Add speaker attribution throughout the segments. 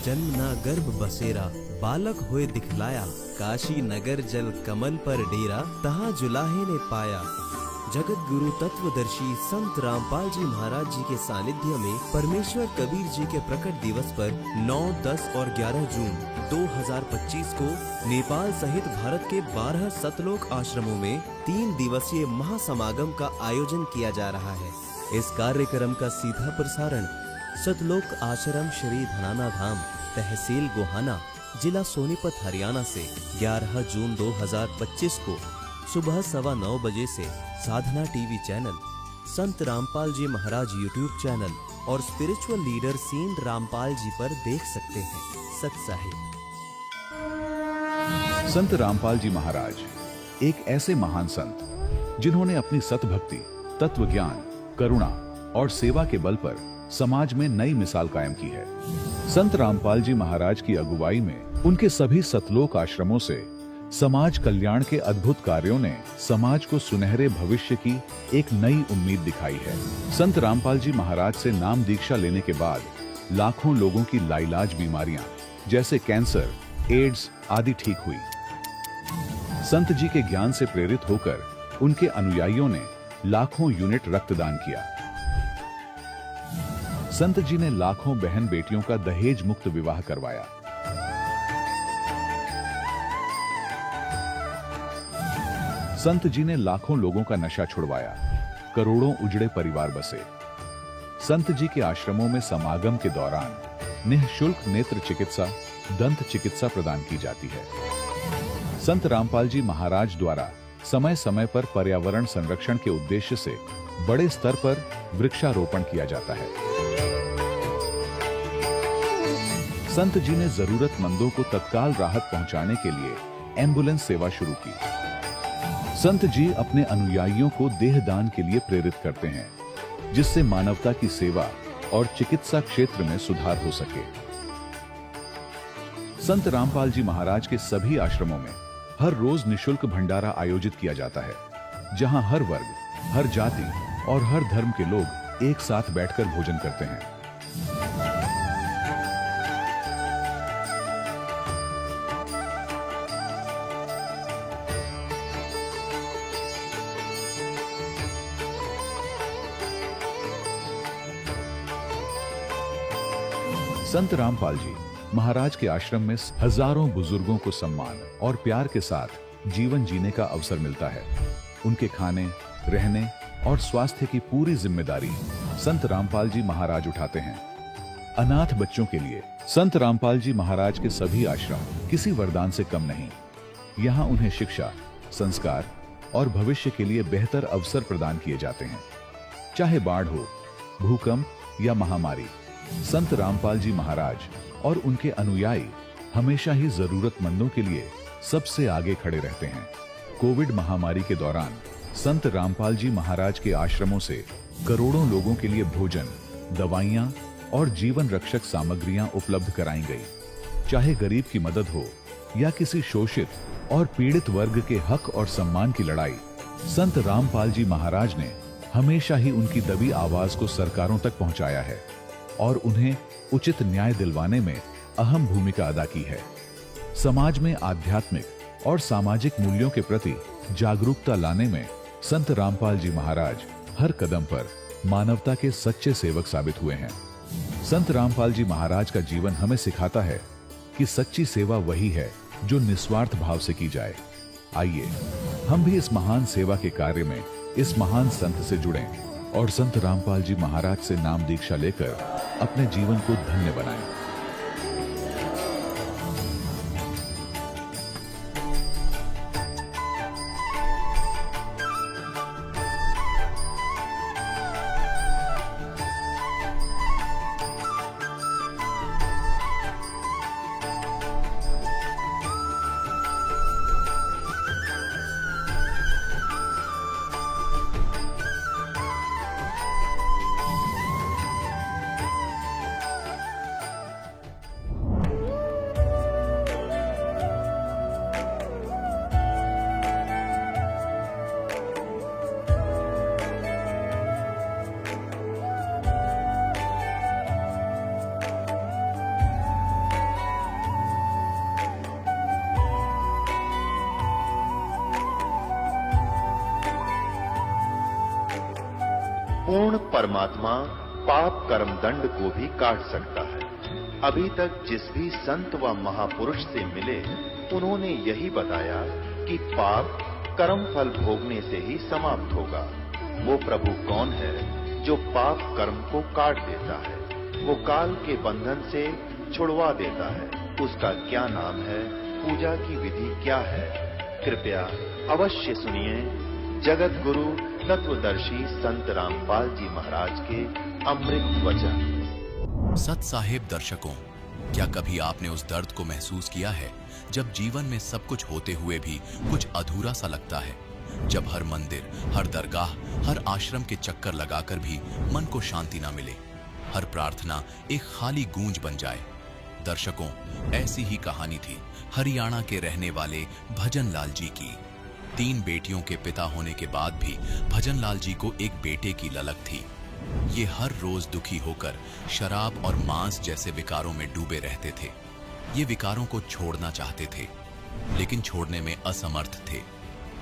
Speaker 1: जन्म ना गर्भ बसेरा, बालक होए दिखलाया। काशी नगर जल कमल पर डेरा, तहाँ जुलाहे ने पाया। जगत गुरु तत्वदर्शी संत रामपाल जी महाराज जी के सानिध्य में परमेश्वर कबीर जी के प्रकट दिवस पर 9, 10 और 11 जून 2025 को नेपाल सहित भारत के 12 सतलोक आश्रमों में 3 दिवसीय महासमागम का आयोजन किया जा रहा है। इस कार्यक्रम का सीधा प्रसारण सतलोक आश्रम श्री धनाना धाम, तहसील गोहाना, जिला सोनीपत, हरियाणा से 11 जून 2025 को सुबह 9:15 बजे से साधना टीवी चैनल, संत रामपाल जी महाराज यूट्यूब चैनल और spiritual leader Saint Rampal ji पर देख सकते हैं। सत्साहिब।
Speaker 2: संत रामपाल जी महाराज एक ऐसे महान संत जिन्होंने अपनी सतभक्ति, तत्व ज्ञान, करुणा और सेवा के बल पर समाज में नई मिसाल कायम की है। संत रामपाल जी महाराज की अगुवाई में उनके सभी सतलोक आश्रमों से समाज कल्याण के अद्भुत कार्यों ने समाज को सुनहरे भविष्य की एक नई उम्मीद दिखाई है। संत रामपाल जी महाराज से नाम दीक्षा लेने के बाद लाखों लोगों की लाइलाज बीमारियां जैसे कैंसर, एड्स आदि ठीक हुई। संत जी के ज्ञान से प्रेरित होकर उनके अनुयायियों ने लाखों यूनिट रक्तदान किया। संत जी ने लाखों बहन बेटियों का दहेज मुक्त विवाह करवाया। संत जी ने लाखों लोगों का नशा छुड़वाया, करोड़ों उजड़े परिवार बसे। संत जी के आश्रमों में समागम के दौरान निःशुल्क नेत्र चिकित्सा, दंत चिकित्सा प्रदान की जाती है। संत रामपाल जी महाराज द्वारा समय समय पर पर्यावरण संरक्षण के उद्देश्य से बड़े स्तर पर वृक्षारोपण किया जाता है। संत जी ने जरूरतमंदों को तत्काल राहत पहुंचाने के लिए एम्बुलेंस सेवा शुरू की। संत जी अपने अनुयायियों को देहदान के लिए प्रेरित करते हैं, जिससे मानवता की सेवा और चिकित्सा क्षेत्र में सुधार हो सके। संत रामपाल जी महाराज के सभी आश्रमों में हर रोज निशुल्क भंडारा आयोजित किया जाता है, जहां हर वर्ग, हर जाति और हर धर्म के लोग एक साथ बैठकर भोजन करते हैं। संत रामपाल जी महाराज के आश्रम में हजारों बुजुर्गों को सम्मान और प्यार के साथ जीवन जीने का अवसर मिलता है। उनके खाने, रहने और स्वास्थ्य की पूरी जिम्मेदारी संत रामपाल जी महाराज उठाते हैं। अनाथ बच्चों के लिए संत रामपाल जी महाराज के सभी आश्रम किसी वरदान से कम नहीं। यहाँ उन्हें शिक्षा, संस्कार और भविष्य के लिए बेहतर अवसर प्रदान किए जाते हैं। चाहे बाढ़ हो, भूकंप या महामारी, संत रामपाल जी महाराज और उनके अनुयायी हमेशा ही जरूरतमंदों के लिए सबसे आगे खड़े रहते हैं। कोविड महामारी के दौरान संत रामपाल जी महाराज के आश्रमों से करोड़ों लोगों के लिए भोजन, दवाइयां और जीवन रक्षक सामग्रियां उपलब्ध कराई गई। चाहे गरीब की मदद हो या किसी शोषित और पीड़ित वर्ग के हक और सम्मान की लड़ाई, संत रामपाल जी महाराज ने हमेशा ही उनकी दबी आवाज को सरकारों तक पहुंचाया है और उन्हें उचित न्याय दिलवाने में अहम भूमिका अदा की है। समाज में आध्यात्मिक और सामाजिक मूल्यों के प्रति जागरूकता लाने में संत रामपाल जी महाराज हर कदम पर मानवता के सच्चे सेवक साबित हुए हैं। संत रामपाल जी महाराज का जीवन हमें सिखाता है कि सच्ची सेवा वही है जो निस्वार्थ भाव से की जाए। आइए हम भी इस महान सेवा के कार्य में इस महान संत से जुड़ें और संत रामपाल जी महाराज से नाम दीक्षा लेकर अपने जीवन को धन्य बनाएं।
Speaker 3: पूर्ण परमात्मा पाप कर्म दंड को भी काट सकता है। अभी तक जिस भी संत व महापुरुष से मिले, उन्होंने यही बताया कि पाप कर्म फल भोगने से ही समाप्त होगा। वो प्रभु कौन है जो पाप कर्म को काट देता है, वो काल के बंधन से छुड़वा देता है? उसका क्या नाम है, पूजा की विधि क्या है? कृपया अवश्य सुनिए जगत गुरु तत्वदर्शी संत रामपाल जी महाराज के अमृत वचन।
Speaker 4: सत साहेब दर्शकों, क्या कभी आपने उस दर्द को महसूस किया है जब जीवन में सब कुछ होते हुए भी कुछ अधूरा सा लगता है? जब हर मंदिर, हर दरगाह, हर आश्रम के चक्कर लगाकर भी मन को शांति ना मिले, हर प्रार्थना एक खाली गूंज बन जाए। दर्शकों, ऐसी ही कहानी थी हरियाणा के रहने वाले भजन लाल जी की। 3 बेटियों के पिता होने के बाद भी भजन लाल जी को एक बेटे की ललक थी। ये हर रोज दुखी होकर शराब और मांस जैसे विकारों में डूबे रहते थे। ये विकारों को छोड़ना चाहते थे, लेकिन छोड़ने में असमर्थ थे।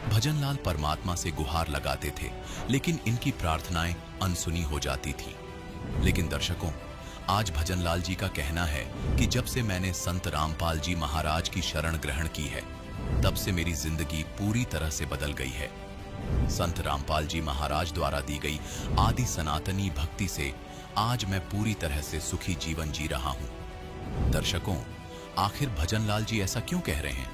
Speaker 4: भजन लाल परमात्मा से गुहार लगाते थे, लेकिन इनकी प्रार्थनाएं अनसुनी हो जाती थी। लेकिन दर्शकों, आज भजन लाल जी का कहना है कि जब से मैंने संत रामपाल जी महाराज की शरण ग्रहण की है, तब से मेरी जिंदगी पूरी तरह से बदल गई है। संत रामपाल जी महाराज द्वारा दी गई आदि सनातनी भक्ति से आज मैं पूरी तरह से सुखी जीवन जी रहा हूं। दर्शकों, आखिर भजन लाल जी ऐसा क्यों कह रहे हैं?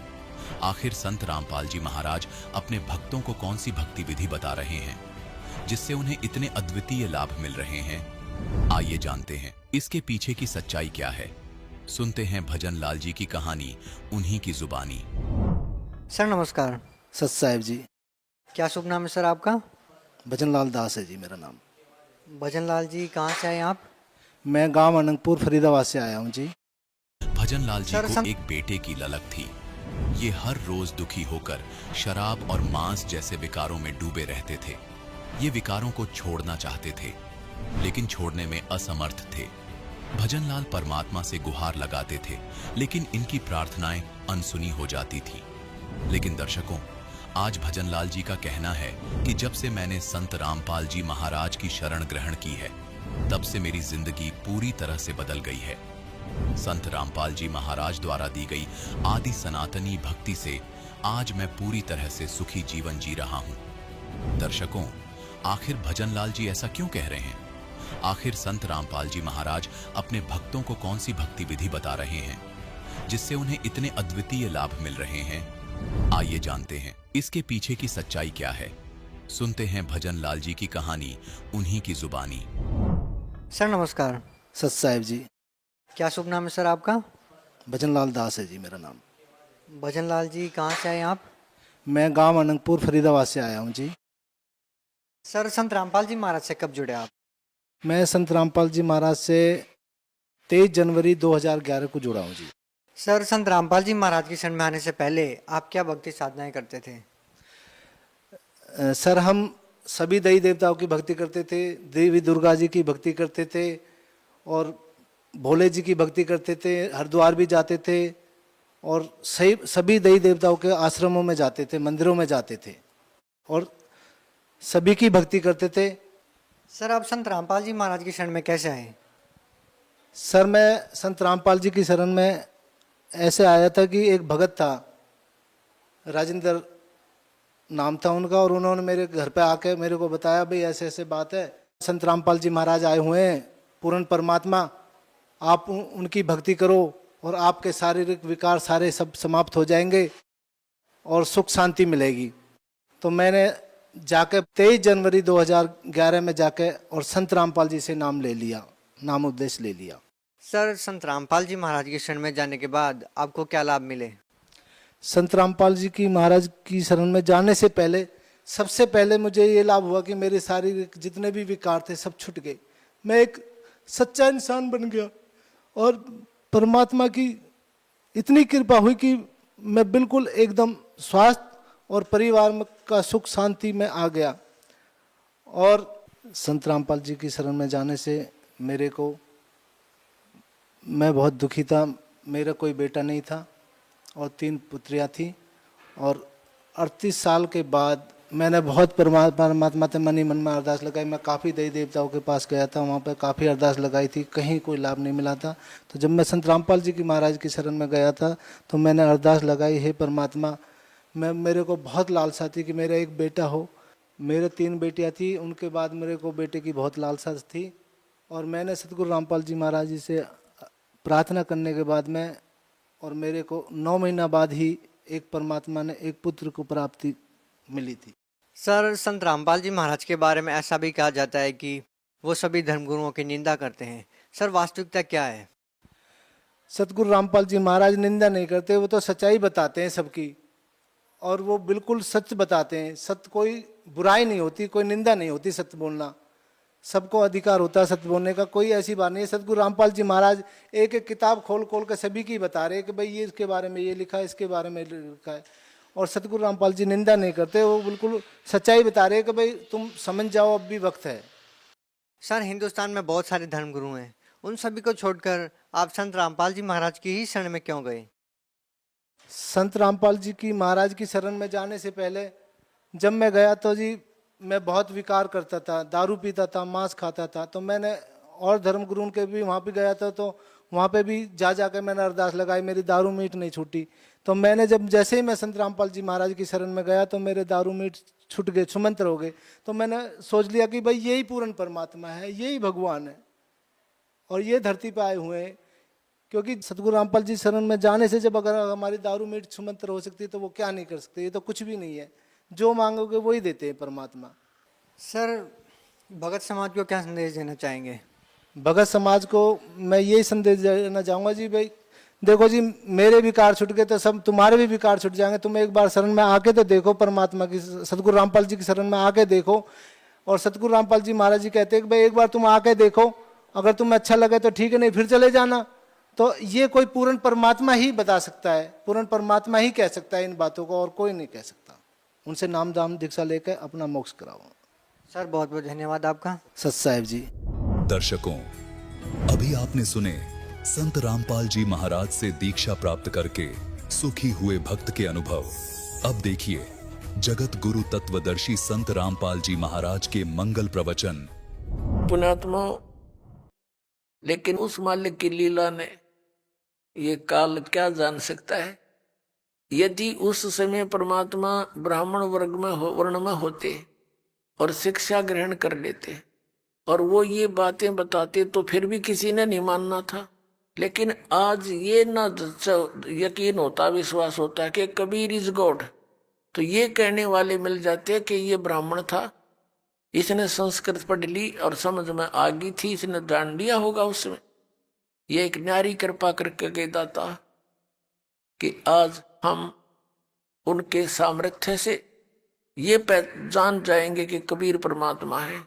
Speaker 4: आखिर संत रामपाल जी महाराज अपने भक्तों को कौन सी भक्ति विधि बता रहे हैं जिससे उन्हें इतने अद्वितीय लाभ मिल रहे हैं? आइए जानते हैं इसके पीछे की सच्चाई क्या है। सुनते हैं भजन लाल जी की कहानी उन्हीं की जुबानी।
Speaker 5: सर नमस्कार।
Speaker 6: सत साहेब जी।
Speaker 5: क्या शुभ नाम है सर आपका?
Speaker 6: भजन लाल दास है जी मेरा नाम।
Speaker 5: भजन लाल जी कहाँ से आए आप?
Speaker 6: मैं गांव अनंगपुर फरीदाबाद से आया हूँ जी।
Speaker 4: भजन लाल जी
Speaker 5: सर,
Speaker 4: को एक बेटे की ललक थी। ये हर रोज दुखी होकर शराब और मांस जैसे विकारों में डूबे रहते थे। ये विकारों को छोड़ना चाहते थे, लेकिन छोड़ने में असमर्थ थे। भजन लाल परमात्मा से गुहार लगाते थे, लेकिन इनकी प्रार्थनाएं अनसुनी हो जाती थी। लेकिन दर्शकों, आज भजन लाल जी का कहना है कि जब से मैंने संत रामपाल जी महाराज की शरण ग्रहण की है, तब से मेरी जिंदगी पूरी तरह से बदल गई है। संत रामपाल जी महाराज द्वारा दी गई आदि सनातनी भक्ति से आज मैं पूरी तरह से सुखी जीवन जी रहा हूं। दर्शकों, आखिर भजन लाल जी ऐसा क्यों कह रहे हैं? आखिर संत रामपाल जी महाराज अपने भक्तों को कौन सी भक्ति विधि बता रहे हैं जिससे उन्हें इतने अद्वितीय लाभ मिल रहे हैं? आइए जानते हैं इसके पीछे की सच्चाई क्या है। सुनते हैं भजन लाल जी की कहानी उन्हीं की जुबानी।
Speaker 5: सर नमस्कार।
Speaker 6: सत साहेब जी।
Speaker 5: क्या शुभ नाम है सर आपका?
Speaker 6: भजन लाल दास है जी मेरा नाम।
Speaker 5: भजन लाल जी कहाँ से आए आप?
Speaker 6: मैं गांव अनंगपुर फरीदाबाद से आया हूँ जी।
Speaker 5: सर संत रामपाल जी महाराज से कब जुड़े आप?
Speaker 6: मैं संत रामपाल जी महाराज से 23 जनवरी 2011 को जुड़ा हूँ जी।
Speaker 5: सर संत रामपाल जी महाराज की शरण में आने से पहले आप क्या भक्ति साधनाएं करते थे?
Speaker 6: सर हम सभी देवी देवताओं की भक्ति करते थे। देवी दुर्गा जी की भक्ति करते थे और भोले जी की भक्ति करते थे। हरिद्वार भी जाते थे और सभी देवी देवताओं के आश्रमों में जाते थे, मंदिरों में जाते थे और सभी की भक्ति करते थे।
Speaker 5: सर आप संत रामपाल जी महाराज की शरण में कैसे आए?
Speaker 6: सर मैं संत रामपाल जी की शरण में ऐसे आया था कि एक भगत था, राजेंद्र नाम था उनका, और उन्होंने मेरे घर पे आके मेरे को बताया भाई ऐसे ऐसे बात है, संत रामपाल जी महाराज आए हुए हैं, पूर्ण परमात्मा, आप उनकी भक्ति करो और आपके शारीरिक विकार सारे सब समाप्त हो जाएंगे और सुख शांति मिलेगी। तो मैंने जाके 23 जनवरी 2011 में जाके और संत रामपाल जी से नाम ले लिया, नाम उपदेश ले लिया।
Speaker 5: सर संत रामपाल जी महाराज की शरण में जाने के बाद आपको क्या लाभ मिले?
Speaker 6: संत रामपाल जी की महाराज की शरण में जाने से पहले सबसे पहले मुझे ये लाभ हुआ कि मेरे शारीरिक जितने भी विकार थे सब छूट गए। मैं एक सच्चा इंसान बन गया और परमात्मा की इतनी कृपा हुई कि मैं बिल्कुल एकदम स्वास्थ्य और परिवार में का सुख शांति में आ गया। और संत रामपाल जी की शरण में जाने से मेरे को, मैं बहुत दुखी था। मेरा कोई बेटा नहीं था और 3 पुत्रियां थी और 38 साल के बाद मैंने बहुत परमात्मा से मन ही मन में अरदास लगाई। मैं काफ़ी देवी देवताओं के पास गया था, वहाँ पर काफ़ी अरदास लगाई थी, कहीं कोई लाभ नहीं मिला था। तो जब मैं संत रामपाल जी की महाराज की शरण में गया था तो मैंने अरदास लगाई, हे परमात्मा, मेरे को बहुत लालसा थी कि मेरा एक बेटा हो। मेरे 3 बेटियाँ थी, उनके बाद मेरे को बेटे की बहुत लालसा थी। और मैंने सतगुरु रामपाल जी महाराज जी से प्रार्थना करने के बाद में, और मेरे को 9 महीना बाद ही एक परमात्मा ने एक पुत्र को प्राप्ति मिली थी।
Speaker 5: सर, संत रामपाल जी महाराज के बारे में ऐसा भी कहा जाता है कि वो सभी धर्मगुरुओं की निंदा करते हैं। सर, वास्तविकता क्या है?
Speaker 6: सतगुरु रामपाल जी महाराज निंदा नहीं करते, वो तो सच्चाई बताते हैं सबकी, और वो बिल्कुल सच बताते हैं। सत्य, कोई बुराई नहीं होती, कोई निंदा नहीं होती, सत्य बोलना सबको अधिकार होता है, सत्य बोलने का कोई ऐसी बात नहीं है। सतगुरु रामपाल जी महाराज एक एक किताब खोल खोल के सभी की बता रहे हैं कि भाई ये इसके बारे में ये लिखा है, इसके बारे में लिखा है। और सतगुरु रामपाल जी निंदा नहीं करते, वो बिल्कुल सच्चाई बता रहे हैं कि भाई तुम समझ जाओ, अब भी वक्त है।
Speaker 5: सर, हिंदुस्तान में बहुत सारे धर्मगुरु हैं, उन सभी को छोड़कर आप संत रामपाल जी महाराज की ही शरण में क्यों गए?
Speaker 6: संत रामपाल जी की महाराज की शरण में जाने से पहले जब मैं गया तो जी मैं बहुत विकार करता था, दारू पीता था, मांस खाता था। तो मैंने और धर्मगुरुओं के भी वहाँ पे गया था, तो वहाँ पे भी जा जाकर मैंने अरदास लगाई, मेरी दारू मीट नहीं छूटी। तो मैंने जब जैसे ही मैं संत रामपाल जी महाराज की शरण में गया तो मेरे दारू मीट छूट गए, छुमंतर हो गए। तो मैंने सोच लिया कि भाई यही पूर्ण परमात्मा है, यही भगवान है, और ये धरती पर आए हुए हैं। क्योंकि सतगुरु रामपाल जी शरण में जाने से जब अगर हमारी दारू मीट छुमंतर हो सकती है तो वो क्या नहीं कर सकते? ये तो कुछ भी नहीं है, जो मांगोगे वही देते हैं परमात्मा।
Speaker 5: सर, भगत समाज को क्या संदेश देना चाहेंगे?
Speaker 6: भगत समाज को मैं यही संदेश देना चाहूँगा जी, भाई देखो जी, मेरे विकार छूट गए तो सब तुम्हारे भी विकार छूट जाएंगे। तुम एक बार शरण में आके तो देखो, परमात्मा की, सतगुरु रामपाल जी की शरण में आके देखो। और सतगुरु रामपाल जी महाराज जी कहते हैं कि भाई एक बार तुम आके देखो, अगर तुम्हें अच्छा लगे तो ठीक है, नहीं फिर चले जाना। तो ये कोई पूर्ण परमात्मा ही बता सकता है, पूर्ण परमात्मा ही कह सकता है इन बातों को, और कोई नहीं कह सकता। उनसे नाम दाम दीक्षा लेकर अपना मोक्ष कराओ।
Speaker 5: सर, बहुत बहुत धन्यवाद आपका।
Speaker 6: सत साहिब जी।
Speaker 7: दर्शकों, अभी आपने सुने संत रामपाल जी महाराज से दीक्षा प्राप्त करके सुखी हुए भक्त के अनुभव। अब देखिए जगत गुरु तत्वदर्शी संत रामपाल जी महाराज के मंगल प्रवचन।
Speaker 8: पुण्यात्मा, लेकिन उस मालिक की लीला ने ये काल क्या जान सकता है। यदि उस समय परमात्मा ब्राह्मण वर्ग में वर्ण में होते और शिक्षा ग्रहण कर लेते और वो ये बातें बताते तो फिर भी किसी ने नहीं मानना था। लेकिन आज ये ना यकीन होता, विश्वास होता है कि कबीर इज गॉड, तो ये कहने वाले मिल जाते कि ये ब्राह्मण था, इसने संस्कृत पढ़ ली और समझ में आ गई थी, इसने जान लिया होगा उसमें। ये एक न्यारी कृपा करके कह दाता कि आज हम उनके सामर्थ्य से ये जान जाएंगे कि कबीर परमात्मा है।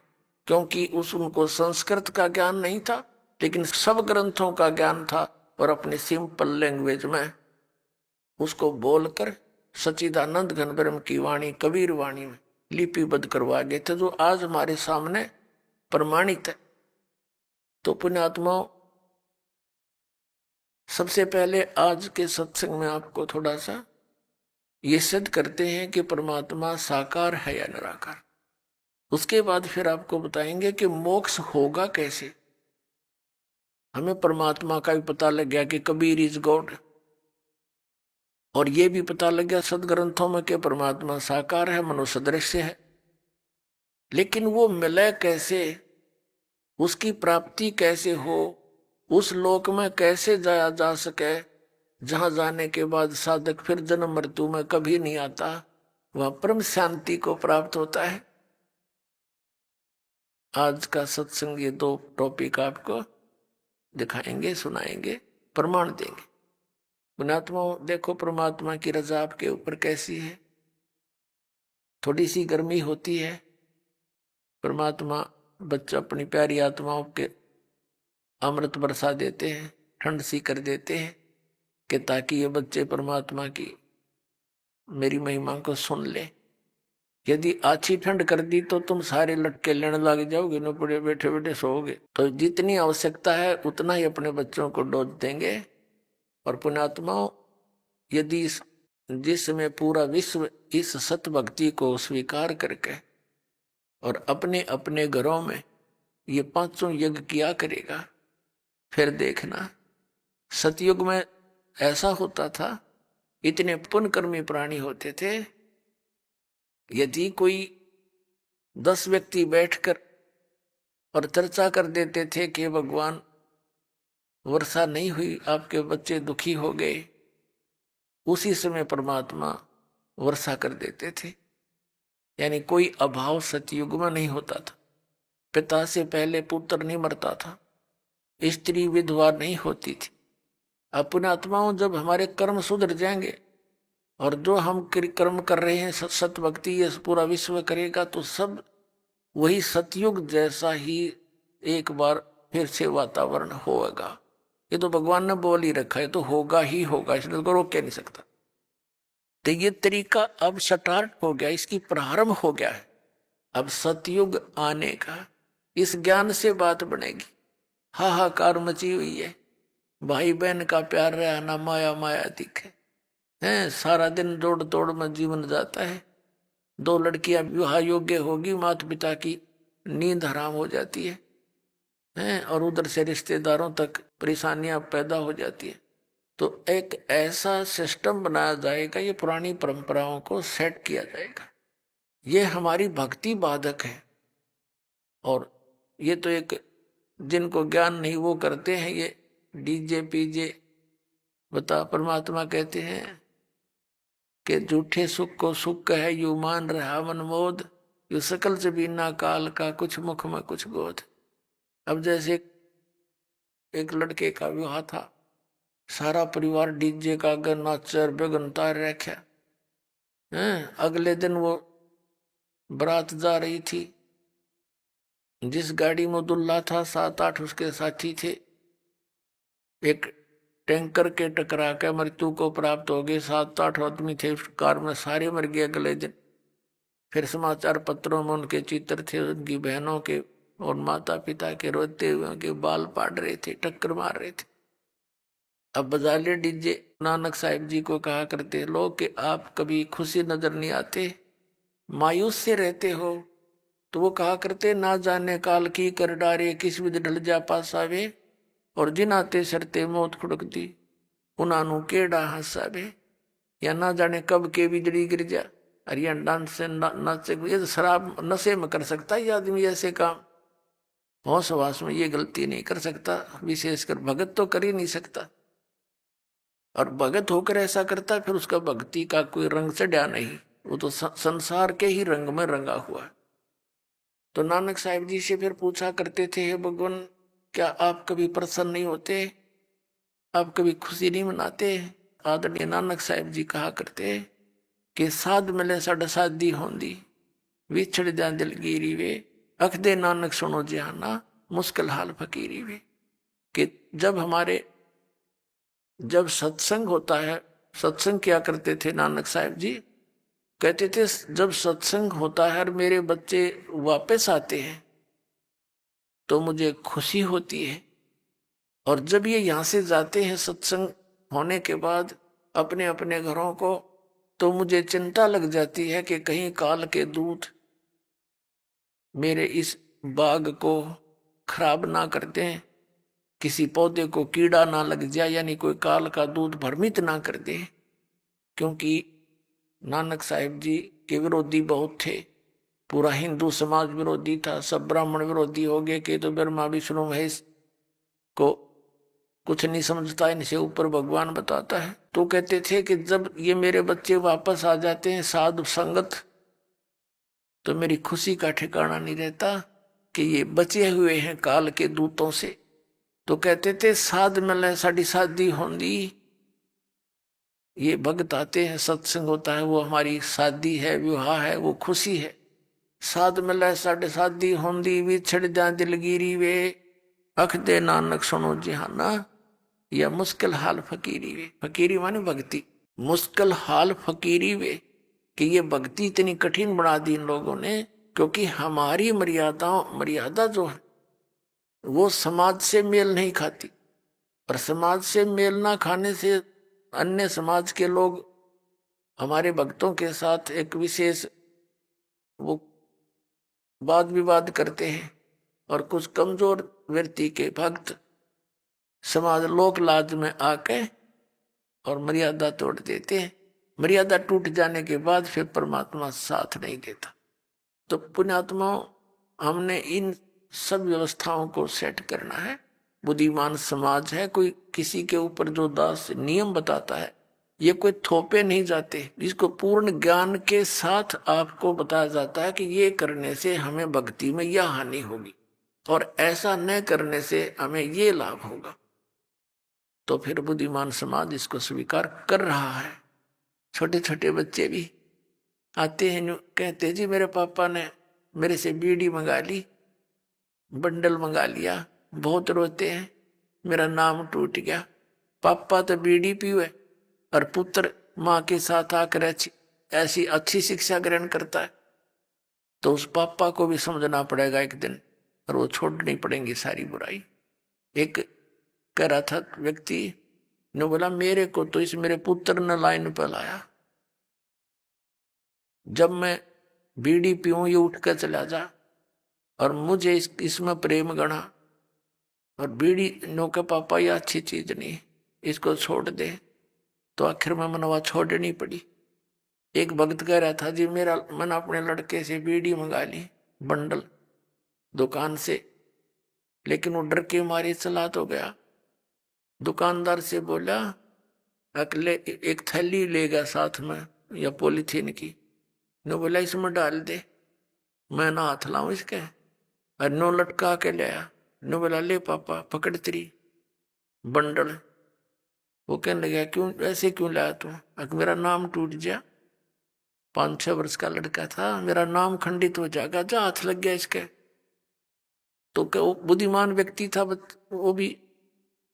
Speaker 8: क्योंकि उनको संस्कृत का ज्ञान नहीं था, लेकिन सब ग्रंथों का ज्ञान था, और अपने सिंपल लैंग्वेज में उसको बोलकर सच्चिदानंद घन ब्रह्म की वाणी, कबीर वाणी में लिपिबद्ध करवा गए थे, जो आज हमारे सामने प्रमाणित है। तो पुण्यात्माओं, सबसे पहले आज के सत्संग में आपको थोड़ा सा ये सिद्ध करते हैं कि परमात्मा साकार है या निराकार। उसके बाद फिर आपको बताएंगे कि मोक्ष होगा कैसे। हमें परमात्मा का भी पता लग गया कि कबीर इज गॉड, और ये भी पता लग गया सदग्रंथों में कि परमात्मा साकार है, मनुष्य दृश्य है। लेकिन वो मिले कैसे, उसकी प्राप्ति कैसे हो, उस लोक में कैसे जाया जा सके जहां जाने के बाद साधक फिर जन्म मृत्यु में कभी नहीं आता, वह परम शांति को प्राप्त होता है। आज का सत्संग ये 2 टॉपिक आपको दिखाएंगे, सुनाएंगे, प्रमाण देंगे। पुण्यात्मा, देखो परमात्मा की रजा आपके ऊपर कैसी है। थोड़ी सी गर्मी होती है, परमात्मा बच्चा अपनी प्यारी आत्माओं के अमृत बरसा देते हैं, ठंड सी कर देते हैं कि ताकि ये बच्चे परमात्मा की मेरी महिमा को सुन ले। यदि अच्छी ठंड कर दी तो तुम सारे लटके लेने लग जाओगे, न पड़े बैठे बैठे सोओगे। तो जितनी आवश्यकता है उतना ही अपने बच्चों को डोज देंगे। और पुण्यात्माओं, यदि जिसमें पूरा विश्व इस सत भक्ति को स्वीकार करके और अपने अपने घरों में ये पांचों यज्ञ किया करेगा, फिर देखना सतयुग में ऐसा होता था, इतने पुण्यकर्मी प्राणी होते थे, यदि कोई 10 व्यक्ति बैठकर और चर्चा कर देते थे कि भगवान वर्षा नहीं हुई, आपके बच्चे दुखी हो गए, उसी समय परमात्मा वर्षा कर देते थे। यानी कोई अभाव सतयुग में नहीं होता था। पिता से पहले पुत्र नहीं मरता था, स्त्री विधवा नहीं होती थी। अपने आत्माओं जब हमारे कर्म सुधर जाएंगे और जो हम कर्म कर रहे हैं सत भक्ति ये पूरा विश्व करेगा, तो सब वही सतयुग जैसा ही एक बार फिर से वातावरण होगा। ये तो भगवान ने बोल ही रखा है, तो होगा ही होगा, इसलिए तो रोक के नहीं सकता। तो ये तरीका अब स्टार्ट हो गया, इसकी प्रारंभ हो गया है अब सतयुग आने का। इस ज्ञान से बात बनेगी। हाहाकार मची हुई है, भाई बहन का प्यार रहा ना माया माया दिखे हैं, सारा दिन दौड़ दौड़ में जीवन जाता है। 2 लड़कियां विवाह योग्य होगी, माता पिता की नींद हराम हो जाती है हैं, और उधर से रिश्तेदारों तक परेशानियां पैदा हो जाती है। तो एक ऐसा सिस्टम बनाया जाएगा, ये पुरानी परंपराओं को सेट किया जाएगा। ये हमारी भक्ति बाधक है। और ये तो एक जिनको ज्ञान नहीं वो करते हैं ये डीजे पीजे। बता, परमात्मा कहते हैं कि झूठे सुख को सुख है, यू मान रहा मन मोद, यू सकल से बिना काल का, कुछ मुख में कुछ गोद। अब जैसे एक लड़के का विवाह था, सारा परिवार डीजे का अगर नाचर बेगन तार रखा है। अगले दिन वो बारात जा रही थी, जिस गाड़ी में दुल्हा था 7-8 उसके साथी थे, एक टैंकर के टकरा के मृत्यु को प्राप्त हो गए। 7-8 आदमी थे उस कार में, सारे मर गए अगले दिन। फिर समाचार पत्रों में उनके चित्र थे, उनकी बहनों के और माता पिता के रोते हुए के बाल पाड़ रहे थे, टक्कर मार रहे थे। अब बजा ले डीजे। नानक साहिब जी को कहा करते लोग कि आप कभी खुशी नजर नहीं आते, मायूस से रहते हो। तो वो कहा करते ना जाने काल की कर डारे, किस विध ढल जा पासावे, और जिनाते सरते मौत खुड़कती उन्होंने केड़ा हंसावे। या ना जाने कब के बिजली गिर जा, अरे डांस से नाचे। ये तो शराब नशे में कर सकता है ये आदमी ऐसे काम, होश हवास में ये गलती नहीं कर सकता। विशेषकर भगत तो कर ही नहीं सकता, और भगत होकर ऐसा करता फिर उसका भक्ति का कोई रंग चढ़ा नहीं, वो तो संसार के ही रंग में रंगा हुआ। तो नानक साहिब जी से फिर पूछा करते थे, हे भगवान क्या आप कभी प्रसन्न नहीं होते, आप कभी खुशी नहीं मनाते। आदरणीय नानक साहिब जी कहा करते कि साध मिले साढ़े शादी होंदी, विछड़ जा दिलगिरी वे, अख दे नानक सुनो जहाना, मुश्किल हाल फकीरी वे। कि जब सत्संग होता है, सत्संग क्या करते थे नानक साहिब जी, कहते थे जब सत्संग होता है और मेरे बच्चे वापस आते हैं तो मुझे खुशी होती है, और जब ये यहाँ से जाते हैं सत्संग होने के बाद अपने अपने घरों को, तो मुझे चिंता लग जाती है कि कहीं काल के दूत मेरे इस बाग को खराब ना करते हैं, किसी पौधे को कीड़ा ना लग जाए, यानी कोई काल का दूत भ्रमित ना कर दे। क्योंकि नानक साहिब जी के विरोधी बहुत थे, पूरा हिंदू समाज विरोधी था, सब ब्राह्मण विरोधी हो गए कि तो ब्रह्मा विष्णु महेश को कुछ नहीं समझता, इनसे ऊपर भगवान बताता है। तो कहते थे कि जब ये मेरे बच्चे वापस आ जाते हैं साधु संगत, तो मेरी खुशी का ठिकाना नहीं रहता कि ये बचे हुए हैं काल के दूतों से। तो कहते थे साध मिले साड़ी शादी होंदी, ये भक्त आते हैं सत्संग होता है, वो हमारी शादी है, विवाह है, वो खुशी है। साध मिले साढ़े शादी होंदी, विछड़ जा दिलगिरी वे, अख दे नानक सुनो जहाना, या मुश्किल हाल फकीरी वे। फकीरी माने भक्ति, मुश्किल हाल फकीरी वे, कि ये भक्ति इतनी कठिन बना दी इन लोगों ने, क्योंकि हमारी मर्यादा जो है वो समाज से मेल नहीं खाती, और समाज से मेल ना खाने से अन्य समाज के लोग हमारे भक्तों के साथ एक विशेष वो वाद विवाद करते हैं, और कुछ कमजोर व्यक्ति के भक्त समाज लोक लाज में आके और मर्यादा तोड़ देते हैं। मर्यादा टूट जाने के बाद फिर परमात्मा साथ नहीं देता। तो पुण्यात्मा, हमने इन सब व्यवस्थाओं को सेट करना है। बुद्धिमान समाज है, कोई किसी के ऊपर जो दास नियम बताता है, ये कोई थोपे नहीं जाते, इसको पूर्ण ज्ञान के साथ आपको बताया जाता है कि ये करने से हमें भक्ति में यह हानि होगी और ऐसा न करने से हमें ये लाभ होगा। तो फिर बुद्धिमान समाज इसको स्वीकार कर रहा है। छोटे छोटे बच्चे भी आते हैं, कहते हैं जी मेरे पापा ने मेरे से बीड़ी मंगा ली, बंडल मंगा लिया, बहुत रोते हैं, मेरा नाम टूट गया। पापा तो बीड़ी पीवे और पुत्र माँ के साथ आकर ऐसी अच्छी शिक्षा ग्रहण करता है, तो उस पापा को भी समझना पड़ेगा एक दिन, और वो छोड़नी पड़ेंगी सारी बुराई। एक कह रहा था व्यक्ति ने, बोला मेरे को तो इस मेरे पुत्र ने लाइन पर लाया, जब मैं बीड़ी पीऊं ये उठ कर चला जा, और मुझे इसमें प्रेम गणा, और बीड़ी नो के पापा ये अच्छी चीज नहीं, इसको छोड़ दे। तो आखिर में मनवा छोड़नी पड़ी। एक भक्त कह रहा था जी मैंने अपने लड़के से बीड़ी मंगा ली बंडल दुकान से, लेकिन वो डर के मारे चला तो गया। दुकानदार से बोला अगले एक थैली लेगा साथ में या पॉलीथीन की, नो बोला इसमें डाल दे, मैं ना हाथ लाऊं इसके, और नो लटका के लाया। नो बोला ले पापा पकड़ तेरी बंडल। वो कहने लगा क्यों ऐसे क्यों लाया तू? मेरा नाम टूट गया, 5-6 वर्ष का लड़का था, मेरा नाम खंडित हो जाएगा, जा हाथ लग गया इसके। तो क्या वो बुद्धिमान व्यक्ति था, वो भी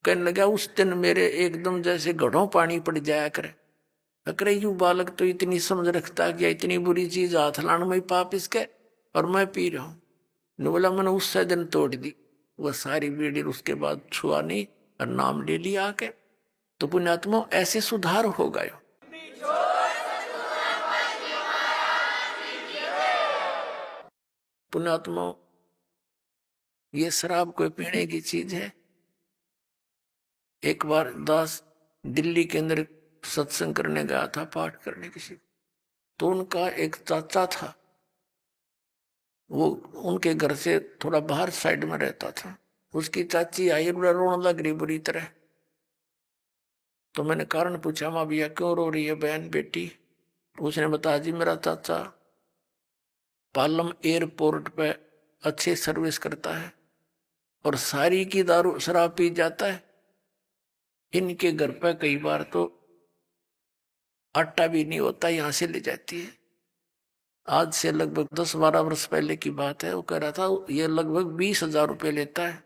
Speaker 8: कहने लगा उस दिन मेरे एकदम जैसे घड़ों पानी पड़ जाया करे। अरे यू बालक तो इतनी समझ रखता कि इतनी बुरी चीज हाथ लाने में पाप इसके, और मैं पी रहा हूँ। ने बोला मैंने उससे दिन तोड़ दी, वह सारी बीड़ी उसके बाद छुआ नहीं और नाम ले लिया आके। तो पुण्यात्मा ऐसे सुधार हो गए। पुण्यात्मा ये शराब कोई पीने की चीज है। एक बार दास दिल्ली के अंदर सत्संग करने गया था, पाठ करने किसी, तो उनका एक चाचा था, वो उनके घर से थोड़ा बाहर साइड में रहता था। उसकी चाची आई, रोने लग रही बुरी तरह। तो मैंने कारण पूछा, माँ भैया क्यों रो रही है बहन बेटी? उसने बताया जी मेरा चाचा पालम एयरपोर्ट पे अच्छे सर्विस करता है और सारी की दारू शराब पी जाता है। इनके घर पे कई बार तो आटा भी नहीं होता, यहां से ले जाती है। आज से लगभग 10-12 वर्ष पहले की बात है। वो कह रहा था ये लगभग 20,000 रुपये लेता है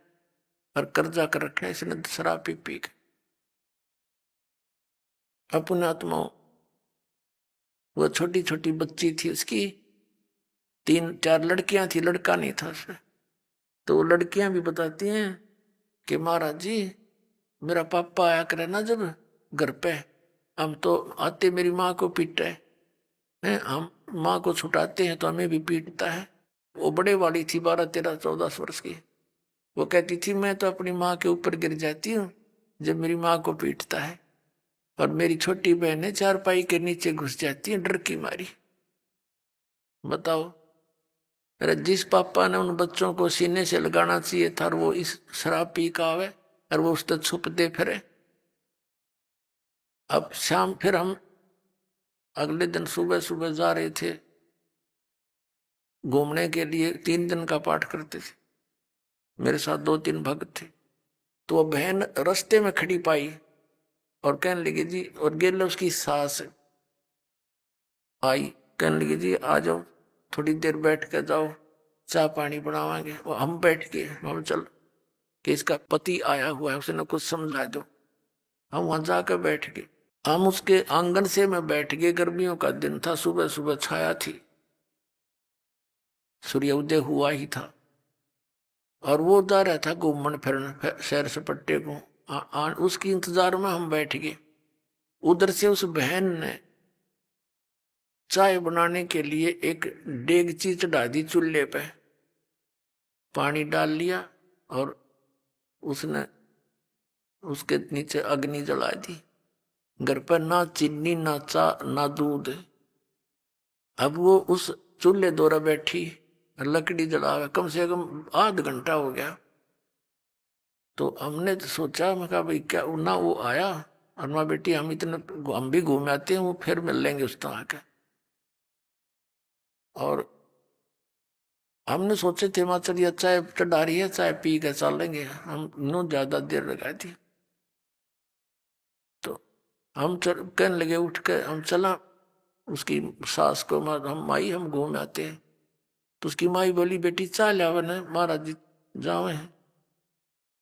Speaker 8: और कर्जा कर रखा है इसने शराब पी पी के। पुण्यात्मा वो छोटी छोटी बच्ची थी, उसकी 3-4 लड़कियां थी, लड़का नहीं था उसमें। तो वो लड़कियां भी बताती हैं कि महाराज जी मेरा पापा आया करे ना जब घर पे, हम तो आते मेरी माँ को पीटते हैं, हम माँ को छुटाते हैं तो हमें भी पीटता है। वो बड़े वाली थी 12-13-14 वर्ष की। वो कहती थी मैं तो अपनी माँ के ऊपर गिर जाती हूँ जब मेरी माँ को पीटता है, और मेरी छोटी बहनें चारपाई के नीचे घुस जाती हैं डर की मारी। बताओ, अरे जिस पापा ने उन बच्चों को सीने से लगाना चाहिए था वो इस शराब पी का आवे और वो उस तक छुपते फिरे। अब शाम फिर हम अगले दिन सुबह सुबह जा रहे थे घूमने के लिए, 3 दिन का पाठ करते थे, मेरे साथ 2-3 भक्त थे। तो वो बहन रास्ते में खड़ी पाई और कहने लगी जी, और गेल उसकी सास आई, कहने लगी जी आ जाओ थोड़ी देर बैठ के जाओ, चाय पानी बनावांगे। वो हम बैठ के हम चल कि इसका पति आया हुआ है, उसने कुछ समझा दो। हम वहां जाकर बैठ गए, हम उसके आंगन से में बैठ गए। गर्मियों का दिन था, सुबह सुबह छाया थी, सूर्योदय हुआ ही था, और वो जा रहा था घूमन फिरन सैर सपट्टे को। उसकी इंतजार में हम बैठ गए। उधर से उस बहन ने चाय बनाने के लिए एक डेगची चढ़ा दी चूल्हे पे, पानी डाल लिया और उसने उसके नीचे अग्नि जला दी। घर पर ना चीनी ना चा ना दूध। अब वो उस चूल्हे दौरा बैठी, लकड़ी जला, कम से कम आध घंटा हो गया। तो हमने तो सोचा, मैं कहा भाई क्या ना वो आया, और माँ बेटी हम भी घूम आते हैं, वो फिर मिल लेंगे उस तरह के। और हमने सोचे थे माँ चलिए चाय चढ़ा रही है, चाय पी के चलेंगे, हम नो ज्यादा देर लगा दी। तो हम कहने लगे, उठ के हम चला उसकी सास को, हम माई हम घूम आते हैं। तो उसकी माई बोली बेटी चाय लावा न महाराज जी जावे हैं।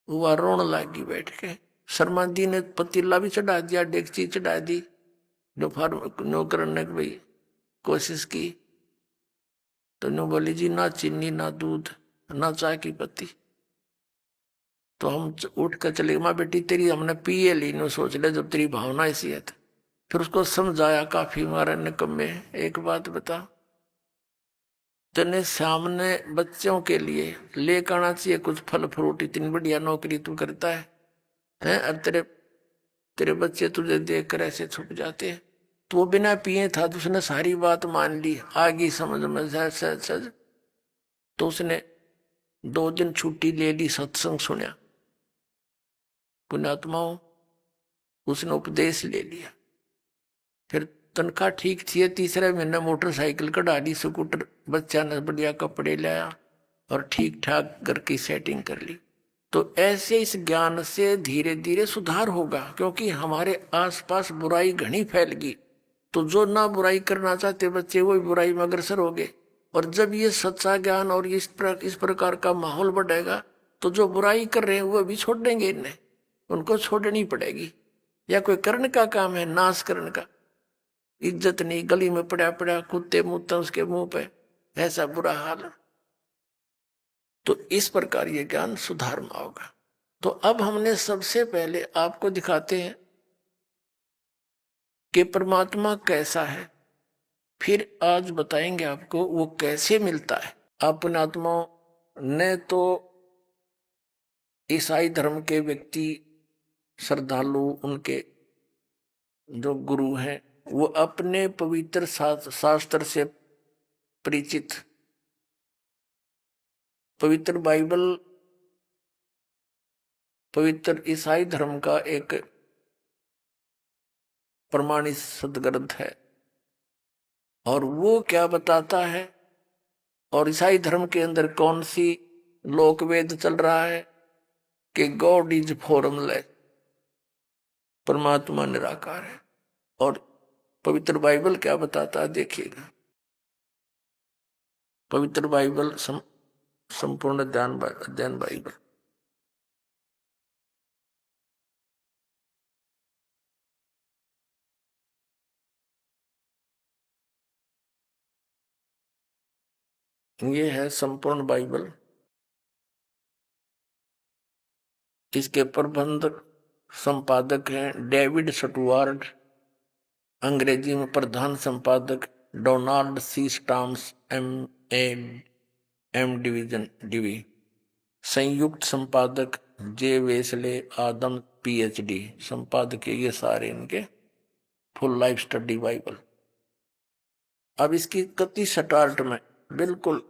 Speaker 8: वो रोने लगी बैठ के। शर्मा जी ने पतीला भी चढ़ा दिया, डेगची चढ़ा दी, दोपहर नो करने की भाई कोशिश की। तो नो बोली जी ना चीनी ना दूध ना चाय की पत्ती। तो हम उठ कर चले, माँ बेटी तेरी हमने पिए ली, नो सोच ले जब तेरी भावना ऐसी है। फिर उसको समझाया काफी, मारे निकम्मे एक बात बता, तेने सामने बच्चों के लिए लेकर आना चाहिए कुछ फल फ्रूट, इतनी बढ़िया नौकरी तू करता है अब तेरे बच्चे तुझे देख कर ऐसे छुप जाते हैं। तो वो बिना पिए था, तो उसने सारी बात मान ली, आगे समझ में सच। तो उसने 2 दिन छुट्टी ले ली, सत्संग सुना, पुण्यात्माओं उसने उपदेश ले लिया। फिर तनख्वाह ठीक थी, तीसरे महीने मोटरसाइकिल कढ़ा ली, स्कूटर बच्चा ने बढ़िया कपड़े लाया और ठीक ठाक घर की सेटिंग कर ली। तो ऐसे इस ज्ञान से धीरे धीरे सुधार होगा, क्योंकि हमारे आसपास बुराई घनी फैल गई। तो जो ना बुराई करना चाहते बच्चे वो बुराई में अग्रसर हो गए। और जब ये सच्चा ज्ञान और इस प्रकार का माहौल बढ़ेगा, तो जो बुराई कर रहे हैं वो भी छोड़ देंगे, इन्हें उनको छोड़नी पड़ेगी। या कोई कर्ण का काम है, नाश करने का, इज्जत नहीं, गली में पड़ा पड़ा कुत्ते मुत्ते उसके मुंह पे, ऐसा बुरा हाल। तो इस प्रकार ये ज्ञान सुधार में होगा। तो अब हमने सबसे पहले आपको दिखाते हैं कि परमात्मा कैसा है, फिर आज बताएंगे आपको वो कैसे मिलता है। अपने आत्माओं ने तो ईसाई धर्म के व्यक्ति, श्रद्धालु, उनके जो गुरु हैं, वो अपने पवित्र शास्त्र से परिचित, पवित्र बाइबल पवित्र ईसाई धर्म का एक प्रमाणित सदग्रंथ है। और वो क्या बताता है, और ईसाई धर्म के अंदर कौन सी लोकवेद चल रहा है कि गॉड इज फॉर्मलेस, परमात्मा निराकार है। और पवित्र बाइबल क्या बताता है देखिएगा। पवित्र बाइबल संपूर्ण अध्ययन बाइबल, ये है संपूर्ण बाइबल। इसके प्रबंधक संपादक हैं डेविड स्टुअर्ट, अंग्रेजी में प्रधान संपादक Donald C Stamps M division DV, संयुक्त संपादक जे वेस्ले आदम पीएचडी, संपादक ये सारे इनके फुल लाइफ स्टडी बाइबल। अब इसकी कति स्टार्ट में बिल्कुल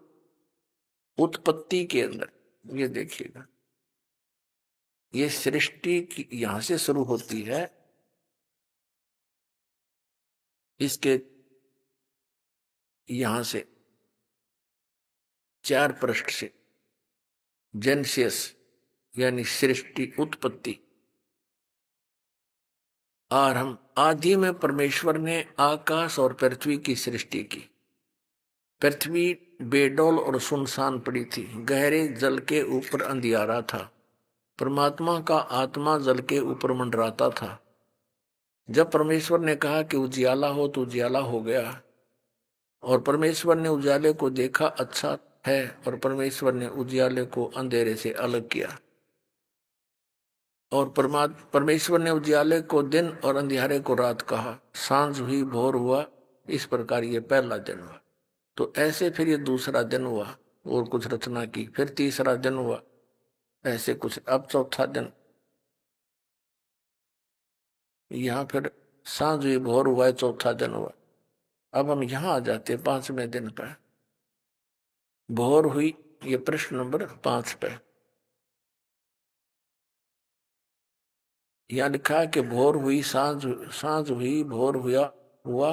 Speaker 8: उत्पत्ति के अंदर ये देखिएगा, ये सृष्टि की यहां से शुरू होती है। इसके यहां से 4 पृष्ठ से जेनेसिस यानी सृष्टि उत्पत्ति आरंभ। आदि में परमेश्वर ने आकाश और पृथ्वी की सृष्टि की। पृथ्वी बेडौल और सुनसान पड़ी थी, गहरे जल के ऊपर अंधियारा था। परमात्मा का आत्मा जल के ऊपर मंडराता था। जब परमेश्वर ने कहा कि उजियाला हो तो उजियाला हो गया, और परमेश्वर ने उजाले को देखा अच्छा है, और परमेश्वर ने उजियाले को अंधेरे से अलग किया। और परमेश्वर ने उजियाले को दिन और अंधियारे को रात कहा। सांझ हुई, भोर हुआ, इस प्रकार ये पहला दिन हुआ। तो ऐसे फिर ये दूसरा दिन हुआ और कुछ रचना की, फिर तीसरा दिन हुआ, ऐसे कुछ, अब चौथा दिन। यहाँ फिर सांझ हुई, भोर हुआ है, चौथा दिन हुआ। अब हम यहाँ आ जाते हैं 5वें दिन पर। भोर हुई, ये प्रश्न नंबर 5 पे यहाँ लिखा है कि भोर हुई, सांझ हुई, भोर हुआ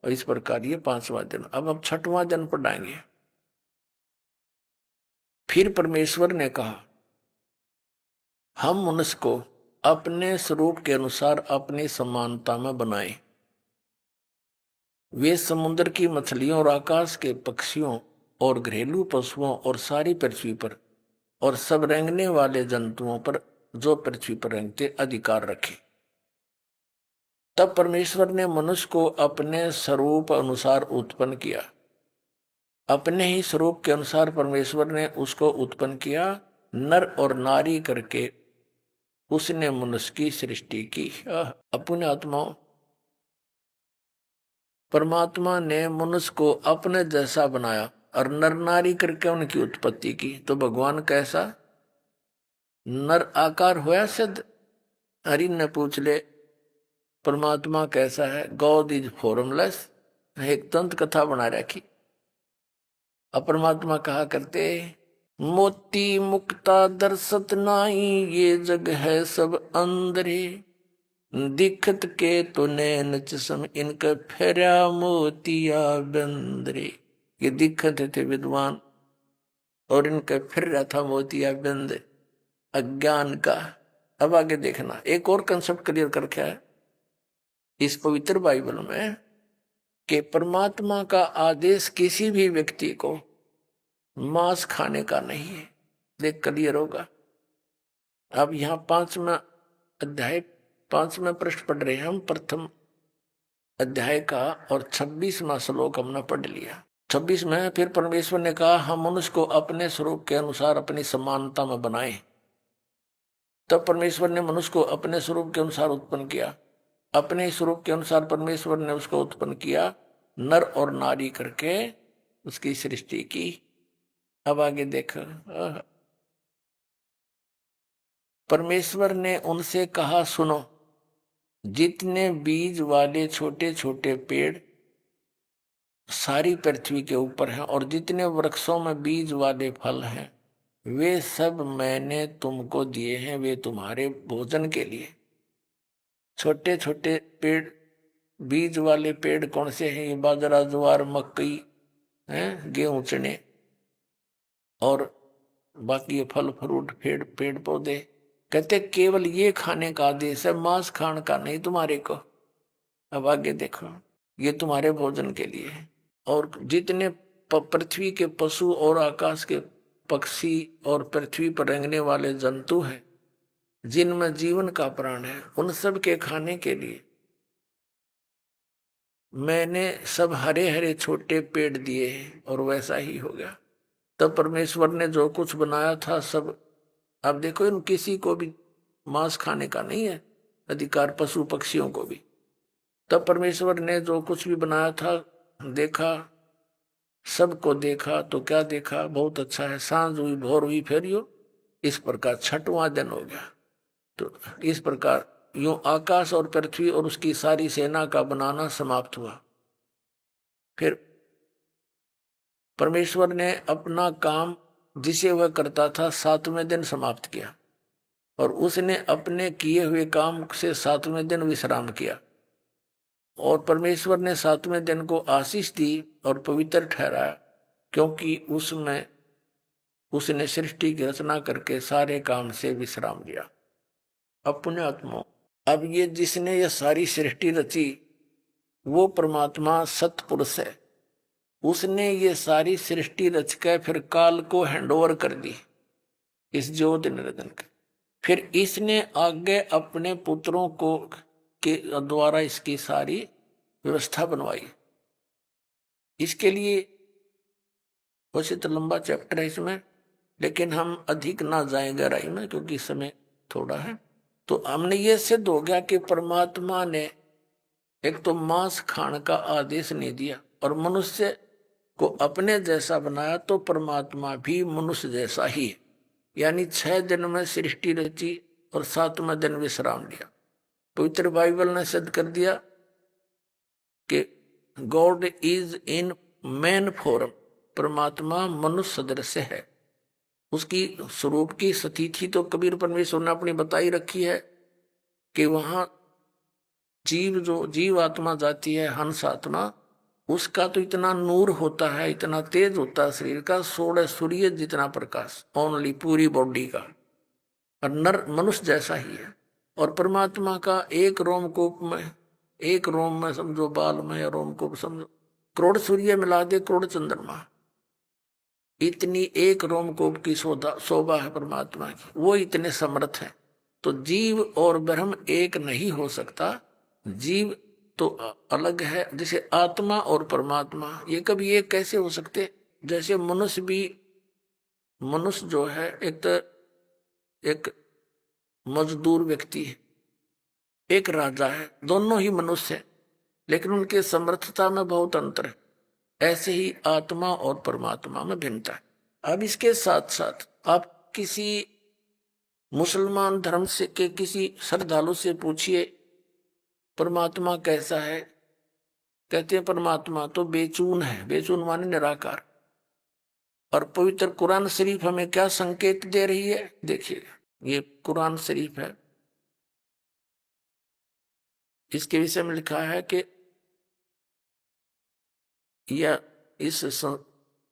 Speaker 8: और इस प्रकार ये 5वां दिन। अब हम 6वां दिन पढ़ाएंगे। फिर परमेश्वर ने कहा, हम मनुष्य को अपने स्वरूप के अनुसार अपनी समानता में बनाए। वे समुद्र की मछलियों और आकाश के पक्षियों और घरेलू पशुओं और सारी पृथ्वी पर और सब रेंगने वाले जंतुओं पर जो पृथ्वी पर रेंगते अधिकार रखे। तब परमेश्वर ने मनुष्य को अपने स्वरूप अनुसार उत्पन्न किया। अपने ही स्वरूप के अनुसार परमेश्वर ने उसको उत्पन्न किया, नर और नारी करके उसने मनुष्य की सृष्टि की। अपने आत्माओं, परमात्मा ने मनुष्य को अपने जैसा बनाया और नर नारी करके उनकी उत्पत्ति की। तो भगवान कैसा? नर आकार हुआ सिद्ध। हरि ने पूछ ले परमात्मा कैसा है? God is formless. एक तंत्र कथा बना रखी। अब परमात्मा कहा करते, मोती मुक्ता दर्शत नाई, ये जग है सब अंदरे, दिखत के तो नैन चसम, इनका फेरा मोतिया बंदरे। ये दिखत थे विद्वान और इनका फिर रहा था मोतिया बंद अज्ञान का। अब आगे देखना, एक और कंसेप्ट क्लियर करके है इस पवित्र बाइबल में कि परमात्मा का आदेश किसी भी व्यक्ति को मांस खाने का नहीं है। देख क्लियर होगा। अब यहाँ 5वां अध्याय 5वां पृष्ठ पढ़ रहे हैं हम, प्रथम अध्याय का, और 26वां श्लोक हमने पढ़ लिया। 26 में फिर परमेश्वर ने कहा, हम मनुष्य को अपने स्वरूप के अनुसार अपनी समानता में बनाए। तब परमेश्वर ने मनुष्य को अपने स्वरूप के अनुसार उत्पन्न किया। अपने स्वरूप के अनुसार परमेश्वर ने उसको उत्पन्न किया, नर और नारी करके उसकी सृष्टि की। अब आगे देखो, परमेश्वर ने उनसे कहा, सुनो, जितने बीज वाले छोटे छोटे पेड़ सारी पृथ्वी के ऊपर हैं और जितने वृक्षों में बीज वाले फल हैं, वे सब मैंने तुमको दिए हैं, वे तुम्हारे भोजन के लिए। छोटे छोटे पेड़, बीज वाले पेड़ कौन से हैं? ये बाजरा, ज्वार, मकई हैं, गेहूं, चने, और बाकी ये फल फ्रूट पेड़ पौधे। कहते केवल ये खाने का आदेश है, मांस खाने का नहीं तुम्हारे को। अब आगे देखो, ये तुम्हारे भोजन के लिए है। और जितने पृथ्वी के पशु और आकाश के पक्षी और पृथ्वी पर रेंगने वाले जंतु हैं, जिनमें जीवन का प्राण है, उन सब के खाने के लिए मैंने सब हरे हरे छोटे पेड़ दिए हैं। और वैसा ही हो गया। तब परमेश्वर ने जो कुछ बनाया था सब, अब देखो, इन किसी को भी मांस खाने का नहीं है अधिकार, पशु पक्षियों को भी। तब परमेश्वर ने जो कुछ भी बनाया था देखा, सबको देखा तो क्या देखा? बहुत अच्छा है। सांझ हुई, भोर हुई, फिर यूं इस प्रकार 6वां दिन हो गया। तो इस प्रकार यूं आकाश और पृथ्वी और उसकी सारी सेना का बनाना समाप्त हुआ। फिर परमेश्वर ने अपना काम जिसे वह करता था 7वें दिन समाप्त किया और उसने अपने किए हुए काम से 7वें दिन विश्राम किया। और परमेश्वर ने 7वें दिन को आशीष दी और पवित्र ठहराया, क्योंकि उसमें उसने सृष्टि की रचना करके सारे काम से विश्राम लिया। अपने आत्मा, अब ये जिसने ये सारी सृष्टि रची वो परमात्मा सतपुरुष है। उसने ये सारी सृष्टि रचकर फिर काल को हैंडओवर कर दी इस ज्योति निरंजन के। फिर इसने आगे अपने पुत्रों को के द्वारा इसकी सारी व्यवस्था बनवाई। इसके लिए वैसे तो लंबा चैप्टर है इसमें, लेकिन हम अधिक ना जाए गहराई में क्योंकि समय थोड़ा है। तो हमने ये सिद्ध हो गया कि परमात्मा ने एक तो मांस खाने का आदेश नहीं दिया और मनुष्य को अपने जैसा बनाया, तो परमात्मा भी मनुष्य जैसा ही है। यानी 6 दिन में सृष्टि रची और 7वें दिन विश्राम लिया। पवित्र बाइबल ने सिद्ध कर दिया कि God is in man form, परमात्मा मनुष्य सदृश है। उसकी स्वरूप की स्थिति तो कबीर परमेश्वर ने अपनी बताई रखी है कि वहां जीव आत्मा जाती है, हंस आत्मा, उसका तो इतना नूर होता है, इतना तेज होता है शरीर का, 16 सूर्य जितना प्रकाश ओनली पूरी बॉडी का, और नर मनुष्य जैसा ही है। और परमात्मा का एक रोमकूप में, एक रोम में समझो, बाल में या रोमकूप समझो, करोड़ सूर्य मिला दे, करोड़ चंद्रमा, इतनी एक रोमकूप की शोभा है परमात्मा की, वो इतने समर्थ है। तो जीव और ब्रह्म एक नहीं हो सकता, जीव तो अलग है। जैसे आत्मा और परमात्मा ये कभी एक कैसे हो सकते? जैसे मनुष्य भी, मनुष्य जो है एक तो एक मजदूर व्यक्ति है, एक राजा है, दोनों ही मनुष्य है, लेकिन उनके समर्थता में बहुत अंतर है। ऐसे ही आत्मा और परमात्मा में भिन्नता है। अब इसके साथ साथ आप किसी मुसलमान धर्म से के किसी श्रद्धालु से पूछिए परमात्मा कैसा है, कहते हैं परमात्मा तो बेचून है, बेचून माने निराकार। और पवित्र कुरान शरीफ हमें क्या संकेत दे रही है? देखिए, ये कुरान शरीफ है, इसके विषय में लिखा है कि यह इस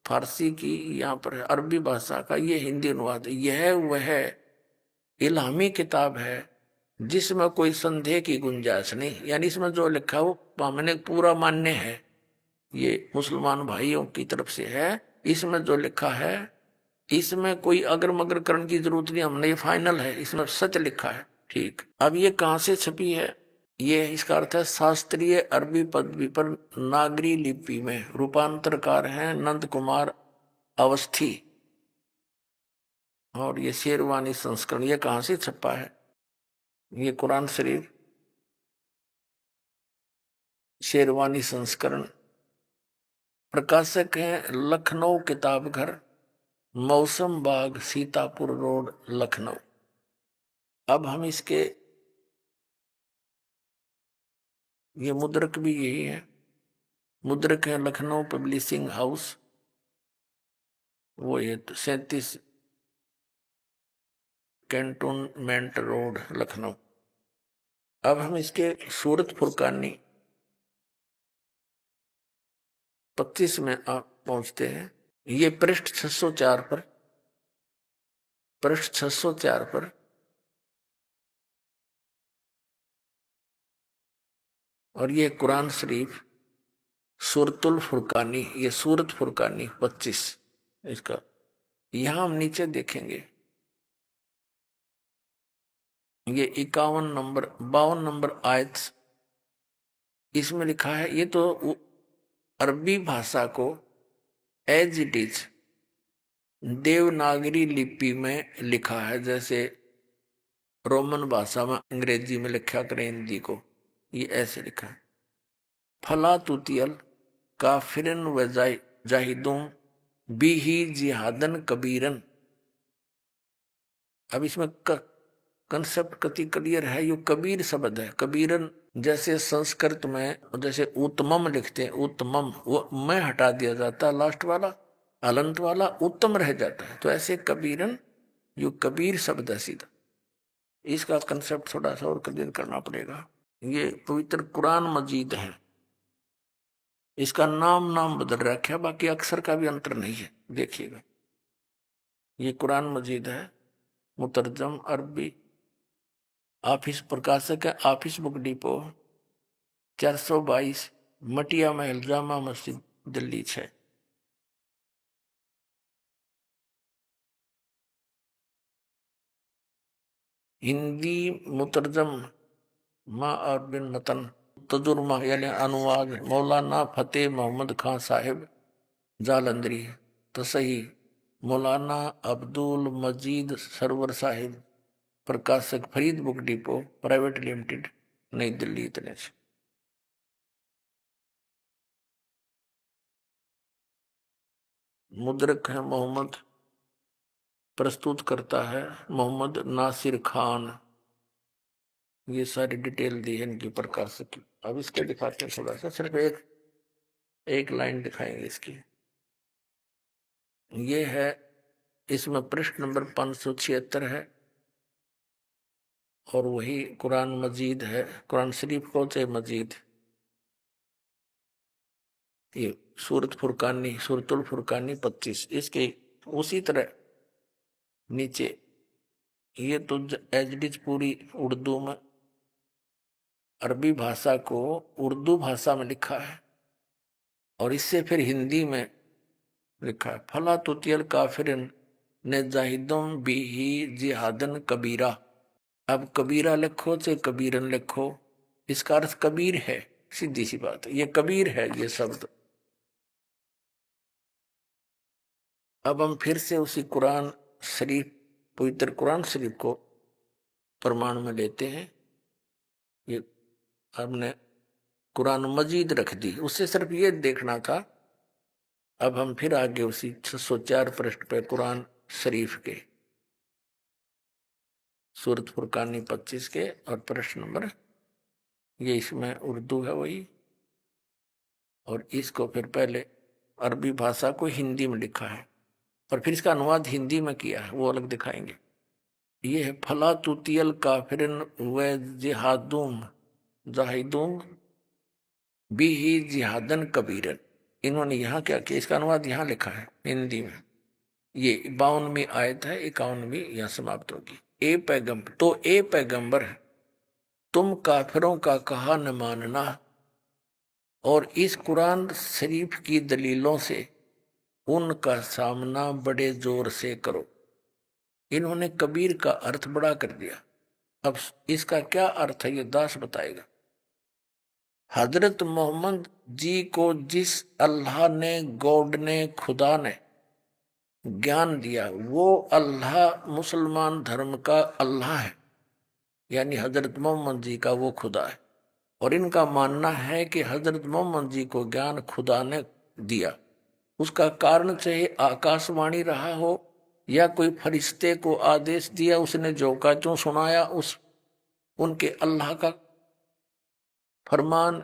Speaker 8: फारसी की, यहाँ पर अरबी भाषा का ये हिंदी अनुवाद है। यह वह इल्हामी किताब है जिसमें कोई संदेह की गुंजाइश नहीं, यानी इसमें जो लिखा वो हमने पूरा मान्य है, ये मुसलमान भाइयों की तरफ से है। इसमें जो लिखा है इसमें कोई अगर मगर करने की जरूरत नहीं, हमने ये फाइनल है, इसमें सच लिखा है। ठीक, अब ये कहाँ से छपी है? ये इसका अर्थ है शास्त्रीय अरबी पदवी पर नागरी लिपि में, रूपांतरकार हैं नंद कुमार अवस्थी, और ये शेरवानी संस्करण। ये कहाँ से छपा है? ये कुरान शरीफ शेरवानी संस्करण, प्रकाशक हैं लखनऊ किताब घर, मौसम बाग, सीतापुर रोड, लखनऊ। अब हम इसके, ये मुद्रक भी यही है, मुद्रक है लखनऊ पब्लिशिंग हाउस, वो ये 37 कैंटोनमेंट रोड, लखनऊ। अब हम इसके सूरत फुरकानी 25 में आप पहुंचते हैं। ये पृष्ठ 604 पर, पृष्ठ 604 पर और ये कुरान शरीफ सूरतुल फुरकानी, ये सूरत फुरकानी 25 इसका। यहां हम नीचे देखेंगे ये 51 नंबर 52 नंबर आयत, इसमें लिखा है, ये तो अरबी भाषा को एज इट इज देवनागरी लिपि में लिखा है, जैसे रोमन भाषा में अंग्रेजी में लिखा करें हिंदी को, ये ऐसे लिखा है, फला तुतियल काफिरन व जाहिदों बिही जिहादन कबीरन। अब इसमें कंसेप्ट कति क्लियर है। ये कबीर शब्द है, कबीरन जैसे संस्कृत में जैसे उत्तमम लिखते हैं, उत्तमम वो मैं हटा दिया जाता है, लास्ट वाला अलंत वाला उत्तम रह जाता है, तो ऐसे कबीरन, यो कबीर शब्द है सीधा। इसका कंसेप्ट थोड़ा सा और क्लियर करना पड़ेगा। ये पवित्र कुरान मजीद है, इसका नाम बदल रखा है, बाकी अक्षर का भी अंतर नहीं है। देखिएगा, ये कुरान मजीद है, मुतरजम अरबी, ऑफिस प्रकाशक है ऑफिस बुक डिपो, 422 मटिया महल, जामा मस्जिद, दिल्ली 6। हिंदी मुतरजम माँ और बिन मतन, तजुर्मा यानी अनुवाद मौलाना फतेह मोहम्मद खान साहिब जालंधरी, तसही मौलाना अब्दुल मजीद सरवर साहिब, प्रकाशक Farid book depot private limited, नई दिल्ली, इतने से। मुद्रक है मोहम्मद, प्रस्तुत करता है मोहम्मद नासिर खान। ये सारी डिटेल दी है इनकी प्रकाशक की। अब इसके दिखाते हैं थोड़ा सा, सिर्फ एक लाइन दिखाएंगे इसकी। ये है, इसमें पृष्ठ नंबर 576 है और वही कुरान मजीद है। कुरान शरीफ को चाहे मजीद, ये सूरतुल फुरकानी 25। इसके उसी तरह नीचे ये तो एजडीज पूरी उर्दू में, अरबी भाषा को उर्दू भाषा में लिखा है और इससे फिर हिंदी में लिखा है। फला तुतियल काफिरन ने जाहिदुम बिही जिहादन कबीरा। अब कबीरा लिखो चाहे कबीरन लिखो, इसका अर्थ कबीर है, सीधी सी बात है, ये कबीर है ये शब्द। अब हम फिर से उसी कुरान शरीफ, पवित्र कुरान शरीफ को प्रमाण में लेते हैं। ये हमने कुरान मजीद रख दी, उससे सिर्फ ये देखना था। अब हम फिर आगे उसी 604 पृष्ठ पे कुरान शरीफ के सूरत फुरकानी 25 के और पृष्ठ नंबर, ये इसमें उर्दू है वही, और इसको फिर पहले अरबी भाषा को हिंदी में लिखा है और फिर इसका अनुवाद हिंदी में किया है, वो अलग दिखाएंगे। ये है फला तुतियल काफिरन व जिहादुम जाहिदुम बिही जिहादन कबीरन। इन्होंने यहाँ क्या किया, इसका अनुवाद यहाँ लिखा है हिंदी में। ये 52वीं आयत है, 51वीं यहाँ समाप्त होगी। ए पैगंबर तुम काफिरों का कहा न मानना और इस कुरान शरीफ की दलीलों से उनका सामना बड़े जोर से करो। इन्होंने कबीर का अर्थ बड़ा कर दिया। अब इसका क्या अर्थ है ये दास बताएगा। हजरत मोहम्मद जी को जिस अल्लाह ने, गॉड ने, खुदा ने ज्ञान दिया, वो अल्लाह मुसलमान धर्म का अल्लाह है, यानी हजरत मोहम्मद जी का वो खुदा है। और इनका मानना है कि हजरत मोहम्मद जी को ज्ञान खुदा ने दिया। उसका कारण चाहे आकाशवाणी रहा हो या कोई फरिश्ते को आदेश दिया, उसने जो का त्यों सुनाया, उस उनके अल्लाह का फरमान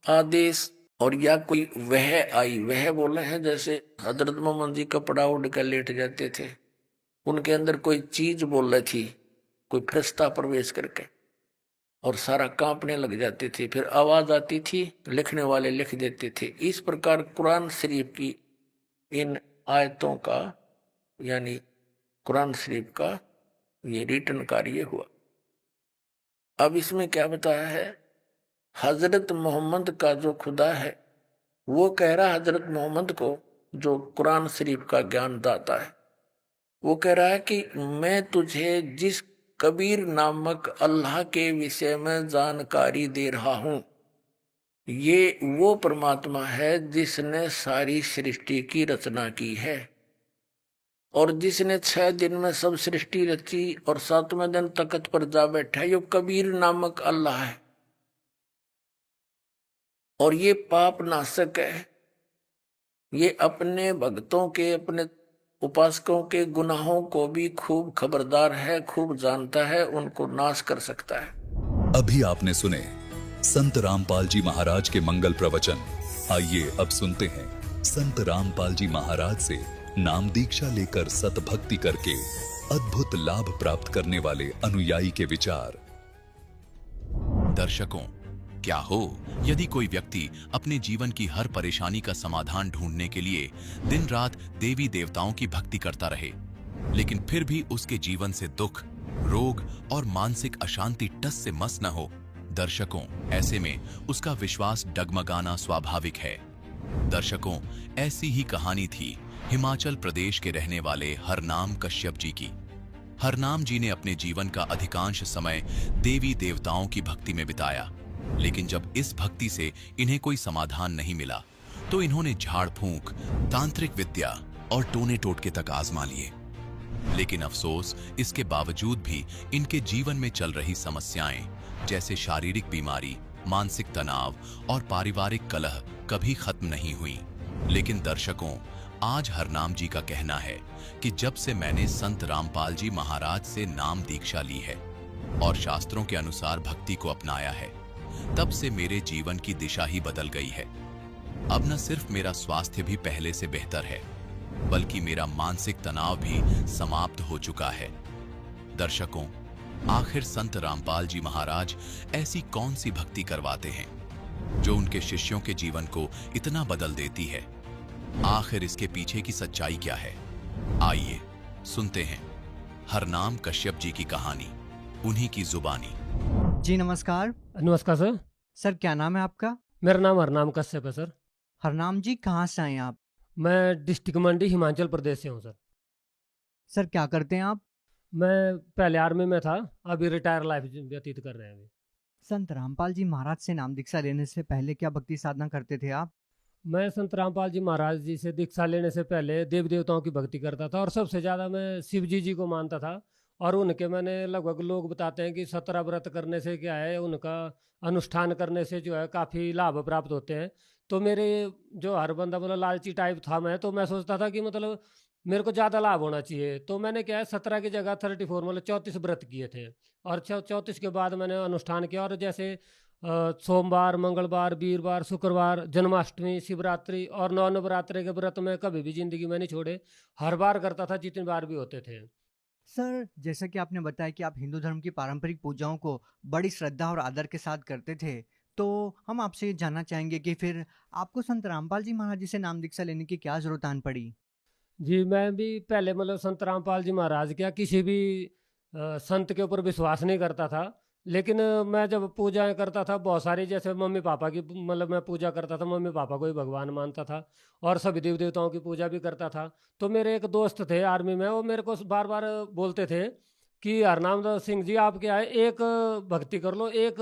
Speaker 8: आदेश, और या कोई वह आई, वह बोले हैं जैसे हजरत मोहम्मद जी कपड़ा उड़ कर लेट जाते थे, उनके अंदर कोई चीज बोल रही थी, कोई फरिश्ता प्रवेश करके, और सारा कांपने लग जाते थे, फिर आवाज आती थी, लिखने वाले लिख देते थे। इस प्रकार कुरान शरीफ की इन आयतों का, यानी कुरान शरीफ का ये रिटर्न कार्य हुआ। अब इसमें क्या बताया है, हजरत मोहम्मद का जो खुदा है वो कह रहा है हजरत मोहम्मद को, जो कुरान शरीफ का ज्ञान दाता है, वो कह रहा है कि मैं तुझे जिस कबीर नामक अल्लाह के विषय में जानकारी दे रहा हूं, ये वो परमात्मा है जिसने सारी सृष्टि की रचना की है और जिसने 6 दिन में सब सृष्टि रची और 7वें दिन तख्त पर जा बैठा, ये कबीर नामक अल्लाह है। और ये पाप नाशक है, ये अपने भक्तों के, अपने उपासकों के गुनाहों को भी खूब खबरदार है, खूब जानता है, उनको नाश कर सकता है।
Speaker 7: अभी आपने सुने संत रामपाल जी महाराज के मंगल प्रवचन। आइए अब सुनते हैं संत रामपाल जी महाराज से नाम दीक्षा लेकर सतभक्ति करके अद्भुत लाभ प्राप्त करने वाले अनुयायी के विचार।
Speaker 4: दर्शकों, क्या हो यदि कोई व्यक्ति अपने जीवन की हर परेशानी का समाधान ढूंढने के लिए दिन रात देवी देवताओं की भक्ति करता रहे, लेकिन फिर भी उसके जीवन से दुख, रोग और मानसिक अशांति टस से मस न हो। दर्शकों, ऐसे में उसका विश्वास डगमगाना स्वाभाविक है। दर्शकों, ऐसी ही कहानी थी हिमाचल प्रदेश के रहने वाले हरनाम कश्यप जी की। हरनाम जी ने अपने जीवन का अधिकांश समय देवी देवताओं की भक्ति में बिताया, लेकिन जब इस भक्ति से इन्हें कोई समाधान नहीं मिला तो इन्होंने झाड़ फूंक, तांत्रिक विद्या और टोने टोटके तक आजमा लिए। लेकिन अफसोस, इसके बावजूद भी इनके जीवन में चल रही समस्याएं जैसे शारीरिक बीमारी, मानसिक तनाव और पारिवारिक कलह कभी खत्म नहीं हुई। लेकिन दर्शकों, आज हरनाम जी का कहना है कि जब से मैंने संत रामपाल जी महाराज से नाम दीक्षा ली है और शास्त्रों के अनुसार भक्ति को अपनाया है, तब से मेरे जीवन की दिशा ही बदल गई है। अब न सिर्फ मेरा स्वास्थ्य भी पहले से बेहतर है, बल्कि मेरा मानसिक तनाव भी समाप्त हो चुका है। दर्शकों, आखिर संत रामपाल जी महाराज ऐसी कौन सी भक्ति करवाते हैं जो उनके शिष्यों के जीवन को इतना बदल देती है? आखिर इसके पीछे की सच्चाई क्या है? आइए सुनते हैं हरनाम कश्यप जी की कहानी, उन्हीं की जुबानी।
Speaker 5: जी नमस्कार।
Speaker 9: नमस्कार सर।
Speaker 5: सर क्या नाम है आपका?
Speaker 9: मेरा नाम हरनाम कश्यप है सर।
Speaker 5: हरनाम जी कहाँ से आए आप?
Speaker 9: मैं डिस्ट्रिक्ट मंडी हिमाचल प्रदेश से हूँ सर।
Speaker 5: सर क्या करते हैं आप?
Speaker 9: मैं पहले आर्मी में था, अभी रिटायर लाइफ व्यतीत कर रहे हैं अभी।
Speaker 5: संत रामपाल जी महाराज से नाम दीक्षा लेने से पहले क्या भक्ति साधना करते थे आप?
Speaker 9: मैं संत रामपाल जी महाराज जी से दीक्षा लेने से पहले देव देवताओं की भक्ति करता था और सबसे ज़्यादा मैं शिव जी को मानता था। और उनके मैंने लगभग लोग बताते हैं कि 17 व्रत करने से क्या है, उनका अनुष्ठान करने से जो है काफ़ी लाभ प्राप्त होते हैं। तो मेरे जो हर बंदा मतलब लालची टाइप था मैं, तो मैं सोचता था कि मतलब मेरे को ज़्यादा लाभ होना चाहिए। तो मैंने क्या है 17 की जगह 34 मतलब 34 व्रत किए थे और 34 के बाद मैंने अनुष्ठान किया। और जैसे सोमवार, मंगलवार, वीरवार, शुक्रवार, जन्माष्टमी, शिवरात्रि और नवरात्रि के व्रत में कभी भी जिंदगी में नहीं छोड़े, हर बार करता था जितनी बार भी होते थे।
Speaker 5: सर जैसा कि आपने बताया कि आप हिंदू धर्म की पारंपरिक पूजाओं को बड़ी श्रद्धा और आदर के साथ करते थे, तो हम आपसे ये जानना चाहेंगे कि फिर आपको संत रामपाल जी महाराज जी से नाम दीक्षा लेने की क्या जरूरत आन पड़ी?
Speaker 9: जी, मैं भी पहले मतलब संत रामपाल जी महाराज क्या किसी भी संत के ऊपर विश्वास नहीं करता था। लेकिन मैं जब पूजाएं करता था बहुत सारी, जैसे मम्मी पापा की मतलब मैं पूजा करता था, मम्मी पापा को ही भगवान मानता था और सभी देव देवताओं की पूजा भी करता था। तो मेरे एक दोस्त थे आर्मी में, वो मेरे को बार बार बोलते थे कि हरनाम सिंह जी आप क्या है, एक भक्ति कर लो, एक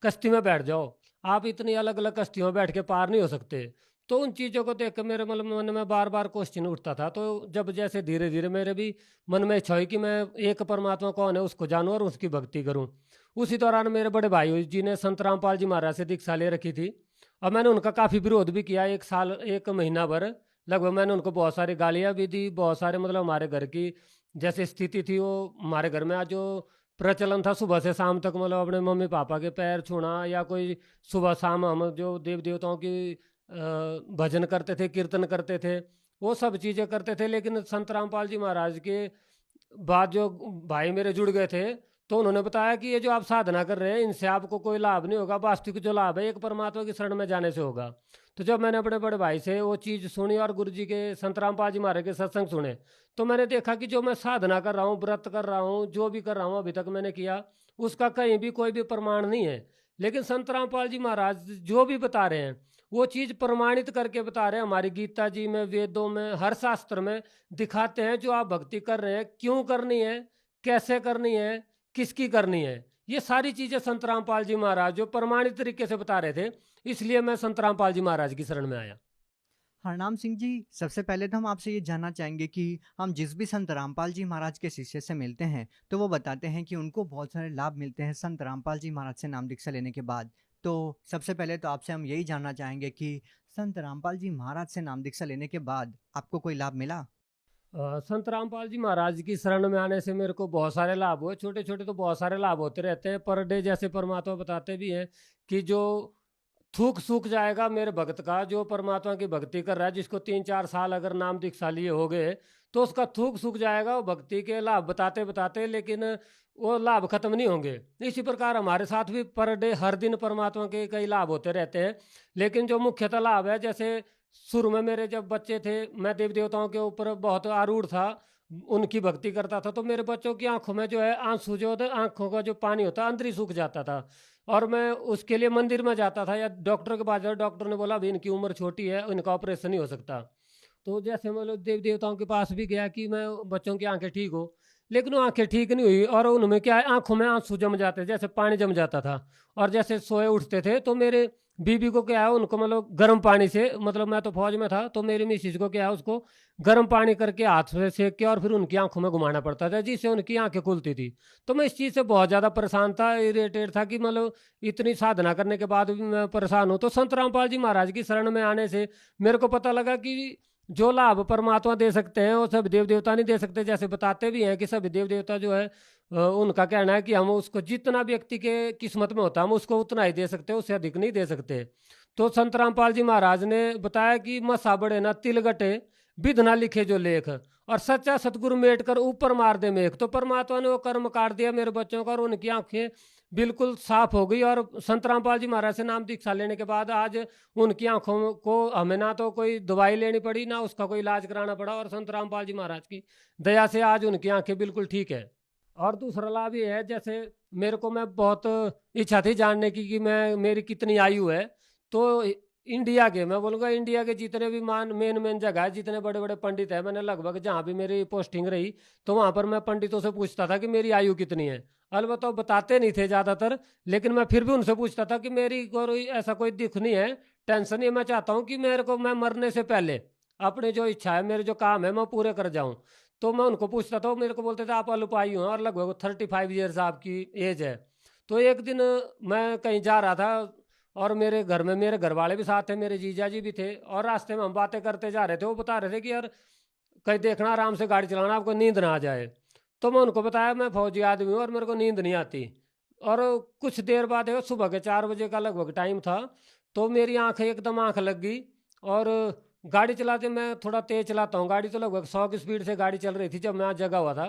Speaker 9: कश्ती में बैठ जाओ, आप इतनी अलग अलग कश्तियों में बैठ के पार नहीं हो सकते। तो उन चीज़ों को देख कर मेरे मतलब मन में बार बार क्वेश्चन उठता था। तो जब जैसे धीरे धीरे मेरे भी मन में इच्छा हुई कि मैं एक परमात्मा कौन है उसको जानूं और उसकी भक्ति करूं, उसी दौरान मेरे बड़े भाई जी ने संत रामपाल जी महाराज से दीक्षा ले रखी थी और मैंने उनका काफ़ी विरोध भी किया। 1 साल 1 महीना भर लगभग मैंने उनको बहुत सारी गालियाँ भी दी, बहुत सारे मतलब हमारे घर की जैसे स्थिति थी, वो हमारे घर में आज जो प्रचलन था सुबह से शाम तक मतलब अपने मम्मी पापा के पैर छूना, या कोई सुबह शाम हम जो देव देवताओं की भजन करते थे, कीर्तन करते थे, वो सब चीज़ें करते थे। लेकिन संत रामपाल जी महाराज के बाद जो भाई मेरे जुड़ गए थे, तो उन्होंने बताया कि ये जो आप साधना कर रहे हैं इनसे आपको कोई लाभ नहीं होगा, वास्तविक जो लाभ है एक परमात्मा की शरण में जाने से होगा। तो जब मैंने अपने बड़े भाई से वो चीज़ सुनी और गुरु जी के संत रामपाल जी महाराज के सत्संग सुने, तो मैंने देखा कि जो मैं साधना कर रहा हूँ, व्रत कर रहा हूँ, जो भी कर रहा हूँ अभी तक मैंने किया, उसका कहीं भी कोई भी प्रमाण नहीं है। लेकिन संत रामपाल जी महाराज जो भी बता रहे हैं वो चीज़ प्रमाणित करके बता रहे हैं। हमारी गीता जी में, वेदों में, हर शास्त्र में दिखाते हैं जो आप भक्ति कर रहे हैं क्यों करनी है, कैसे करनी है, किसकी करनी है, ये सारी चीज़ें संत रामपाल जी महाराज जो प्रमाणित तरीके से बता रहे थे। इसलिए मैं संत रामपाल जी महाराज की शरण में आया।
Speaker 5: हरनाम सिंह जी, सबसे पहले तो हम आपसे ये जानना चाहेंगे कि हम जिस भी संत रामपाल जी महाराज के शिष्य से मिलते हैं तो वो बताते हैं कि उनको बहुत सारे लाभ मिलते हैं संत रामपाल जी महाराज से नाम दीक्षा लेने के बाद। तो सबसे पहले तो आपसे हम यही जानना चाहेंगे कि संत रामपाल जी महाराज से नाम दीक्षा लेने के बाद आपको कोई लाभ मिला?
Speaker 9: संत रामपाल जी महाराज की शरण में आने से मेरे को बहुत सारे लाभ हुए। छोटे छोटे तो बहुत सारे लाभ होते रहते हैं पर डे, जैसे परमात्मा बताते भी हैं कि जो थूक सूख जाएगा मेरे भक्त का, जो परमात्मा की भक्ति कर रहा है, जिसको 3-4 साल अगर नाम दीक्षा लिए हो गए तो उसका थूक सूख जाएगा। वो भक्ति के लाभ बताते बताते, लेकिन वो लाभ खत्म नहीं होंगे। इसी प्रकार हमारे साथ भी पर डे हर दिन परमात्मा के कई लाभ होते रहते हैं। लेकिन जो मुख्यतः लाभ है, जैसे शुरू में मेरे जब बच्चे थे, मैं देव देवताओं के ऊपर बहुत आरूढ़ था, उनकी भक्ति करता था, तो मेरे बच्चों की आंखों में जो है आंसू जो होता है, आंखों का जो पानी होता है अंदर ही सूख जाता था। और मैं उसके लिए मंदिर में जाता था या डॉक्टर के पास जाओ, डॉक्टर ने बोला अभी इनकी उम्र छोटी है, इनका ऑपरेशन नहीं हो सकता। तो जैसे मतलब देव देवताओं के पास भी गया कि मैं बच्चों की आंखें ठीक हो, लेकिन वो आंखें ठीक नहीं हुई और उनमें क्या है आंखों में आंसू जम जाते, जैसे पानी जम जाता था। और जैसे सोए उठते थे तो मेरे बीबी को क्या है, उनको मतलब गर्म पानी से, मतलब मैं तो फौज में था तो मेरी मिसिज को क्या है, उसको गर्म पानी करके हाथ से सेक के और फिर उनकी आंखों में घुमाना पड़ता था, जिससे उनकी आंखें खुलती थी। तो मैं इस चीज़ से बहुत ज़्यादा परेशान था, इरिटेट था कि मतलब इतनी साधना करने के बाद भी मैं परेशान हूँ। तो संत रामपाल जी महाराज की शरण में आने से मेरे को पता लगा कि जो लाभ परमात्मा दे सकते हैं वो सब देव देवता नहीं दे सकते। जैसे बताते भी हैं कि सब देव देवता जो है उनका कहना है कि हम उसको जितना व्यक्ति के किस्मत में होता है हम उसको उतना ही दे सकते हैं, उससे अधिक नहीं दे सकते। तो संत रामपाल जी महाराज ने बताया कि मसा बड़े ना तिल गटे विध ना लिखे जो लेख, और सच्चा सतगुरु मेट कर ऊपर मार दे मेघ। तो परमात्मा ने वो कर्म काट दिया मेरे बच्चों का और उनकी आंखें बिल्कुल साफ हो गई। और संत रामपाल जी महाराज से नाम दीक्षा लेने के बाद आज उनकी आंखों को हमें ना तो कोई दवाई लेनी पड़ी ना उसका कोई इलाज कराना पड़ा, और संत रामपाल जी महाराज की दया से आज उनकी आंखें बिल्कुल ठीक है। और दूसरा लाभ ये है, जैसे मेरे को मैं बहुत इच्छा थी जानने की कि मैं मेरी कितनी आयु है। तो इंडिया के, मैं बोलूँगा इंडिया के जितने भी मेन जगह है, जितने बड़े बड़े पंडित हैं, मैंने लगभग जहाँ भी मेरी पोस्टिंग रही तो वहाँ पर मैं पंडितों से पूछता था कि मेरी आयु कितनी है। अलबत्ता वो बताते नहीं थे ज़्यादातर, लेकिन मैं फिर भी उनसे पूछता था कि मेरी कोई ऐसा कोई दुख नहीं है, टेंशन नहीं है, मैं चाहता हूँ कि मेरे को मैं मरने से पहले अपनी जो इच्छा है, मेरे जो काम है मैं पूरे कर जाऊँ। तो मैं उनको पूछता था, वो मेरे को बोलते थे आप अल्पायु हैं और लगभग 35 ईयर्स आपकी एज है। तो एक दिन मैं कहीं जा रहा था और मेरे घर में मेरे घर वाले भी साथ थे, मेरे जीजा जी भी थे, और रास्ते में हम बातें करते जा रहे थे। वो बता रहे थे कि यार कहीं देखना आराम से गाड़ी चलाना, आपको नींद ना आ जाए। तो मैं उनको बताया मैं फौजी आदमी हूँ और मेरे को नींद नहीं आती। और कुछ देर बाद सुबह के 4 बजे का लगभग टाइम था, तो मेरी एकदम आँख लग गई। और गाड़ी चलाते मैं थोड़ा तेज़ चलाता हूँ गाड़ी, तो लगभग 100 की स्पीड से गाड़ी चल रही थी जब मैं आज जगा हुआ था।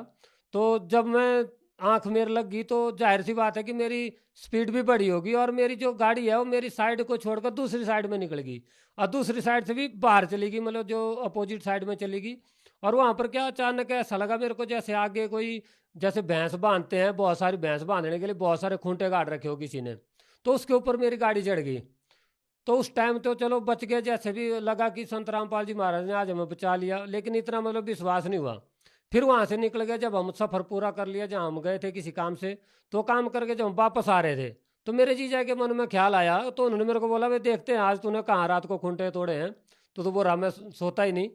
Speaker 9: तो जब मैं आँख मेरे लग गई तो जाहिर सी बात है कि मेरी स्पीड भी बढ़ी होगी, और मेरी जो गाड़ी है वो मेरी साइड को छोड़कर दूसरी साइड में निकल गई, और दूसरी साइड से भी बाहर चली गई, मतलब जो अपोजिट साइड में चली गई। और वहाँ पर क्या अचानक ऐसा लगा मेरे को जैसे आगे कोई, जैसे भैंस बांधते हैं, बहुत सारी भैंस बांधने के लिए बहुत सारे खूंटे गाड़ रखे हो किसी ने, तो उसके ऊपर मेरी गाड़ी चढ़ गई। तो उस टाइम तो चलो बच गए, जैसे भी लगा कि संत रामपाल जी महाराज ने आज हमें बचा लिया, लेकिन इतना मतलब विश्वास नहीं हुआ। फिर वहाँ से निकल गए, जब हम सफ़र पूरा कर लिया जहाँ हम गए थे किसी काम से, तो काम करके जब हम वापस आ रहे थे तो मेरे जीजा के मन में ख्याल आया, तो उन्होंने मेरे को बोला भाई देखते हैं आज तूने कहाँ रात को खूंटे तोड़े हैं। तो बोला मैं सोता ही नहीं।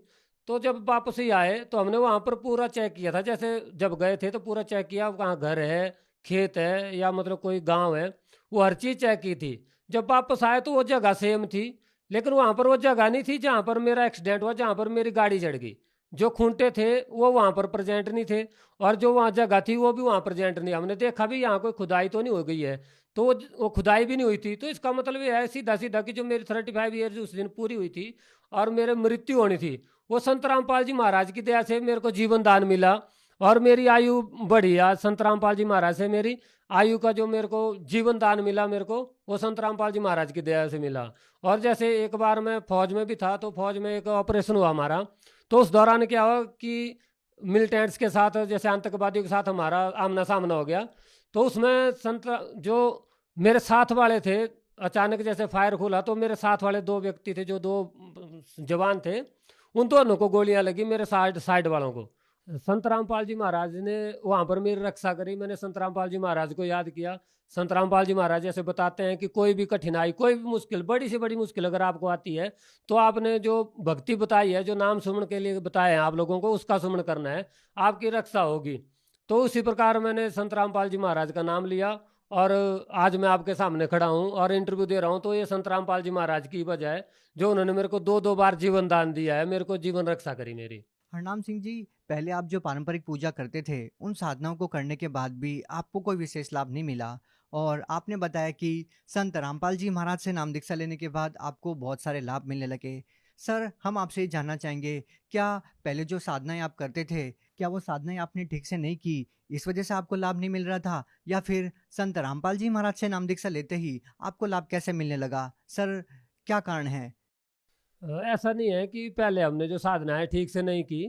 Speaker 9: तो जब वापस ही आए तो हमने वहाँ पर पूरा चेक किया था, जैसे जब गए थे तो पूरा चेक किया, कहाँ घर है, खेत है, या मतलब कोई गाँव है, वो हर चीज़ चेक की थी। जब वापस आए तो वो जगह सेम थी, लेकिन वहाँ पर वो जगह नहीं थी जहाँ पर मेरा एक्सीडेंट हुआ, जहाँ पर मेरी गाड़ी चढ़ गई। जो खूंटे थे वो वहाँ पर प्रेजेंट नहीं थे, और जो वहाँ जगह थी वो भी वहाँ प्रेजेंट नहीं। हमने देखा भी यहाँ कोई खुदाई तो नहीं हो गई है, तो वो खुदाई भी नहीं हुई थी। तो इसका मतलब ये है सीधा सीधा कि जो मेरी 35 ईयर्स उस दिन पूरी हुई थी और मेरे मृत्यु होनी थी, वो संत रामपाल जी महाराज की दया से मेरे को जीवन दान मिला और मेरी आयु बढ़ी। आज संत रामपाल जी महाराज से मेरी आयु का जो मेरे को जीवन दान मिला, मेरे को वो संत रामपाल जी महाराज की दया से मिला। और जैसे एक बार मैं फौज में भी था, तो फौज में एक ऑपरेशन हुआ हमारा, तो उस दौरान क्या हुआ कि मिलिटेंट्स के साथ, जैसे आतंकवादियों के साथ हमारा आमना सामना हो गया। तो उसमें संत जो मेरे साथ वाले थे, अचानक जैसे फायर खुला तो मेरे साथ वाले 2 व्यक्ति थे, जो 2 जवान थे, उन दोनों को गोलियां लगी, मेरे साइड वालों को। संत रामपाल जी महाराज ने वहाँ पर मेरी रक्षा करी। मैंने संत रामपाल जी महाराज को याद किया। संत रामपाल जी महाराज जैसे बताते हैं कि कोई भी कठिनाई, कोई भी मुश्किल, बड़ी से बड़ी मुश्किल अगर आपको आती है, तो आपने जो भक्ति बताई है, जो नाम सुमन के लिए बताए हैं आप लोगों को, उसका सुमन करना है, आपकी रक्षा होगी। तो उसी प्रकार मैंने संत रामपाल जी महाराज का नाम लिया और आज मैं आपके सामने खड़ा हूँ और इंटरव्यू दे रहा हूँ। तो ये संत रामपाल जी महाराज की वजह है, जो उन्होंने मेरे को 2-2 बार जीवन दान दिया है, मेरे को जीवन रक्षा करी मेरी।
Speaker 5: हरनाम सिंह जी, पहले आप जो पारंपरिक पूजा करते थे, उन साधनाओं को करने के बाद भी आपको कोई विशेष लाभ नहीं मिला, और आपने बताया कि संत रामपाल जी महाराज से नाम दीक्षा लेने के बाद आपको बहुत सारे लाभ मिलने लगे। सर, हम आपसे ये जानना चाहेंगे, क्या पहले जो साधनाएं आप करते थे, क्या वो साधनाएं आपने ठीक से नहीं की, इस वजह से आपको लाभ नहीं मिल रहा था, या फिर संत रामपाल जी महाराज से नाम दीक्षा लेते ही आपको लाभ कैसे मिलने लगा? सर, क्या कारण है?
Speaker 9: ऐसा नहीं है कि पहले हमने जो साधनाएं ठीक से नहीं की।